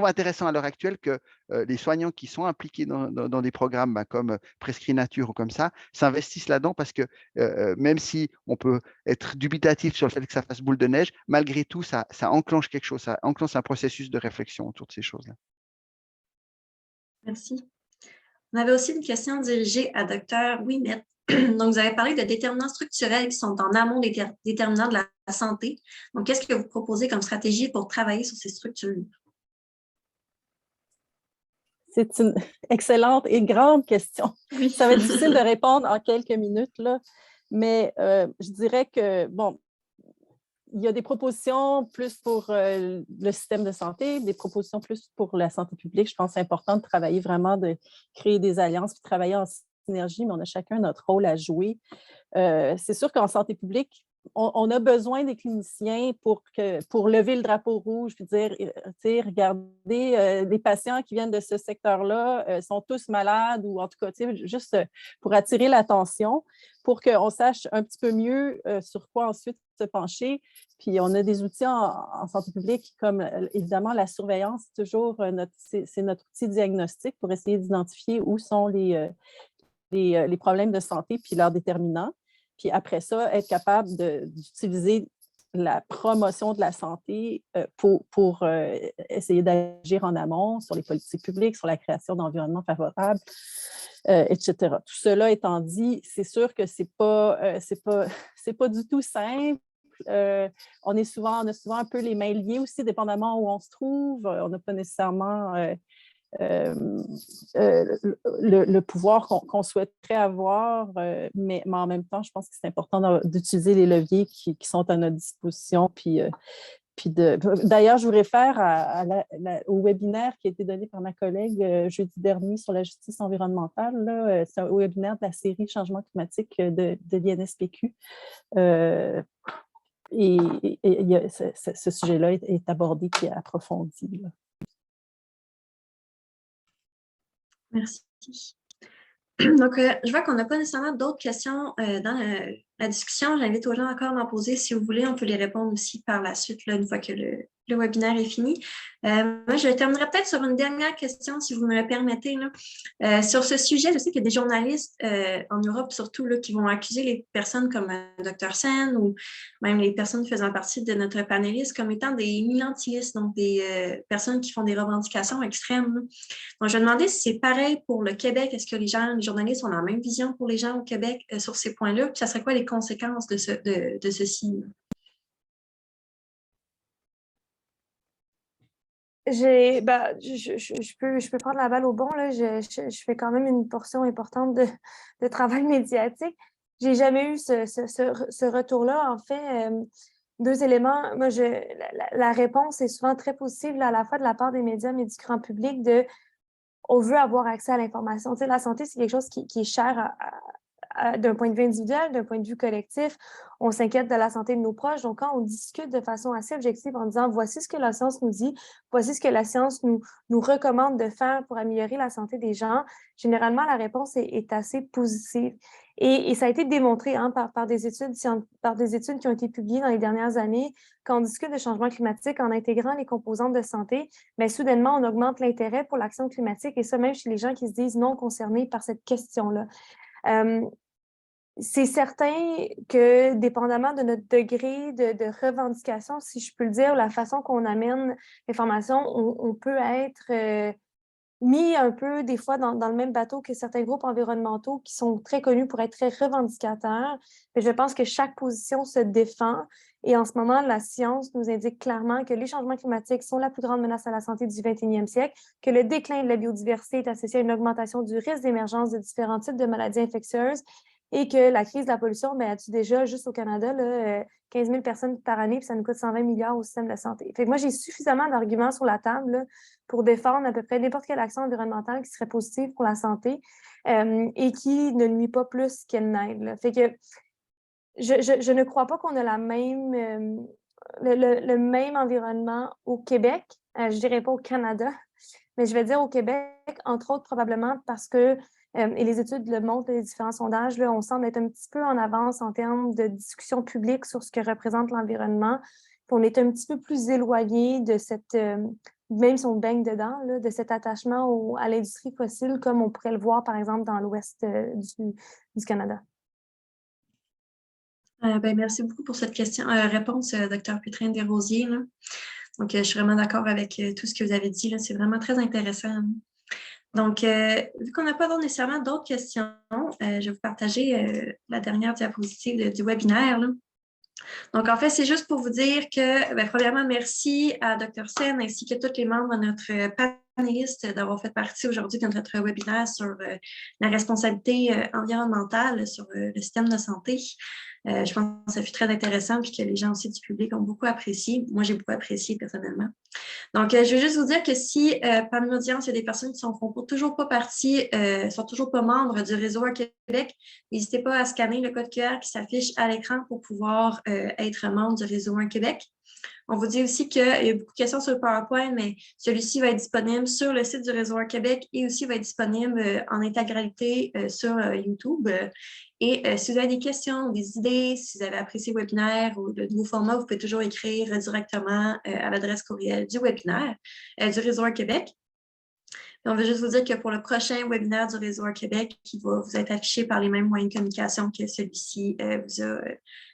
intéressant à l'heure actuelle que les soignants qui sont impliqués dans des programmes comme Prescrit Nature ou comme ça s'investissent là-dedans parce que même si on peut être dubitatif sur le fait que ça fasse boule de neige, malgré tout, ça enclenche quelque chose, ça enclenche un processus de réflexion autour de ces choses-là. Merci. On avait aussi une question dirigée à Dr. Ouimet. Donc, vous avez parlé de déterminants structurels qui sont en amont des déterminants de la santé. Donc, qu'est-ce que vous proposez comme stratégie pour travailler sur ces structures? C'est une excellente et grande question. Oui. Ça va être difficile de répondre en quelques minutes, là, mais je dirais que, bon, il y a des propositions plus pour le système de santé, des propositions plus pour la santé publique. Je pense que c'est important de travailler vraiment, de créer des alliances, puis de travailler en synergie, mais on a chacun notre rôle à jouer. C'est sûr qu'en santé publique, on a besoin des cliniciens pour lever le drapeau rouge, puis dire, regardez, les patients qui viennent de ce secteur-là sont tous malades, ou en tout cas, juste pour attirer l'attention, pour qu'on sache un petit peu mieux sur quoi ensuite se pencher. Puis on a des outils en santé publique comme, évidemment, la surveillance, toujours c'est notre outil diagnostic pour essayer d'identifier où sont les problèmes de santé puis leurs déterminants. Puis après ça, être capable d'utiliser la promotion de la santé pour essayer d'agir en amont sur les politiques publiques, sur la création d'environnements favorables, etc. Tout cela étant dit, c'est sûr que c'est pas du tout simple. On a souvent un peu les mains liées aussi, dépendamment où on se trouve. On n'a pas nécessairement le pouvoir qu'on souhaiterait avoir, mais en même temps, je pense que c'est important d'utiliser les leviers qui sont à notre disposition. D'ailleurs, je vous réfère au webinaire qui a été donné par ma collègue jeudi dernier sur la justice environnementale. C'est un webinaire de la série Changement climatique de l'INSPQ. Ce sujet-là est abordé et approfondi. Là. Merci. Donc, je vois qu'on n'a pas nécessairement d'autres questions dans la discussion. J'invite aux gens encore à m'en poser. Si vous voulez, on peut les répondre aussi par la suite, là, une fois que le webinaire est fini. Moi, je terminerai peut-être sur une dernière question, si vous me le permettez. Là. Sur ce sujet, je sais qu'il y a des journalistes en Europe, surtout, là, qui vont accuser les personnes comme Dr. Sen ou même les personnes faisant partie de notre panéliste comme étant des militantistes, donc des personnes qui font des revendications extrêmes. Là. Donc, je me demandais si c'est pareil pour le Québec. Est-ce que les journalistes ont la même vision pour les gens au Québec sur ces points-là? Puis, ça serait quoi les conséquences de ceci? Je peux prendre la balle au bon. Là. Je fais quand même une portion importante de travail médiatique. J'ai jamais eu ce retour-là. En fait, deux éléments. Moi, la réponse est souvent très positive là, à la fois de la part des médias, mais du grand public, on veut avoir accès à l'information. Tu sais, la santé, c'est quelque chose qui est cher d'un point de vue individuel, d'un point de vue collectif. On s'inquiète de la santé de nos proches. Donc, quand on discute de façon assez objective en disant voici ce que la science nous dit, voici ce que la science nous recommande de faire pour améliorer la santé des gens, généralement, la réponse est assez positive. Et ça a été démontré par des études qui ont été publiées dans les dernières années. Quand on discute de changement climatique en intégrant les composantes de santé, bien, soudainement, on augmente l'intérêt pour l'action climatique et ça même chez les gens qui se disent non concernés par cette question-là. C'est certain que, dépendamment de notre degré de revendication, si je peux le dire, la façon qu'on amène l'information, on peut être mis un peu, des fois, dans le même bateau que certains groupes environnementaux qui sont très connus pour être très revendicateurs. Mais je pense que chaque position se défend. Et en ce moment, la science nous indique clairement que les changements climatiques sont la plus grande menace à la santé du 21e siècle, que le déclin de la biodiversité est associé à une augmentation du risque d'émergence de différents types de maladies infectieuses et que la crise de la pollution a tué déjà, juste au Canada, là, 15 000 personnes par année, puis ça nous coûte 120 milliards au système de santé. Fait que moi, j'ai suffisamment d'arguments sur la table là, pour défendre à peu près n'importe quelle action environnementale qui serait positive pour la santé et qui ne nuit pas plus qu'elle n'aide. Là. Fait que je ne crois pas qu'on a le même environnement au Québec. Je dirais pas au Canada, mais je vais dire au Québec, entre autres probablement parce que, et les études le montrent, les différents sondages, là, on semble être un petit peu en avance en termes de discussion publique sur ce que représente l'environnement. Puis on est un petit peu plus éloigné de cette, même si on baigne dedans, là, de cet attachement à l'industrie fossile comme on pourrait le voir, par exemple, dans l'ouest du Canada. Merci beaucoup pour cette réponse, Dr. Pétrin-Desrosiers. Donc, je suis vraiment d'accord avec tout ce que vous avez dit. Là. C'est vraiment très intéressant. Donc, vu qu'on n'a pas nécessairement d'autres questions, je vais vous partager la dernière diapositive du webinaire. Là. Donc, en fait, c'est juste pour vous dire que, premièrement, merci à Dr. Sen ainsi que tous les membres de notre panéliste d'avoir fait partie aujourd'hui de notre webinaire sur la responsabilité environnementale sur le système de santé. Je pense que ça fut très intéressant et que les gens aussi du public ont beaucoup apprécié. Moi, j'ai beaucoup apprécié personnellement. Donc, je veux juste vous dire que si parmi l'audience, il y a des personnes qui ne font toujours pas partie, sont toujours pas membres du réseau à Québec, n'hésitez pas à scanner le code QR qui s'affiche à l'écran pour pouvoir être membre du réseau à Québec. On vous dit aussi qu'il y a beaucoup de questions sur le PowerPoint, mais celui-ci va être disponible sur le site du Réseau à Québec et aussi va être disponible en intégralité sur YouTube. Et si vous avez des questions, des idées, si vous avez apprécié le webinaire ou le nouveau format, vous pouvez toujours écrire directement à l'adresse courriel du webinaire du Réseau à Québec. Et on veut juste vous dire que pour le prochain webinaire du Réseau à Québec, qui va vous être affiché par les mêmes moyens de communication que celui-ci vous a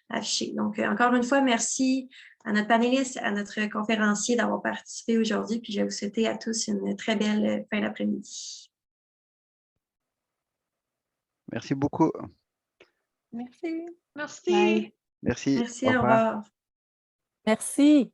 affiché. Donc, encore une fois, merci à notre panéliste, à notre conférencier d'avoir participé aujourd'hui. Puis je vais vous souhaiter à tous une très belle fin d'après-midi. Merci beaucoup. Merci. Merci. Bye. Merci. Merci, au revoir. Merci.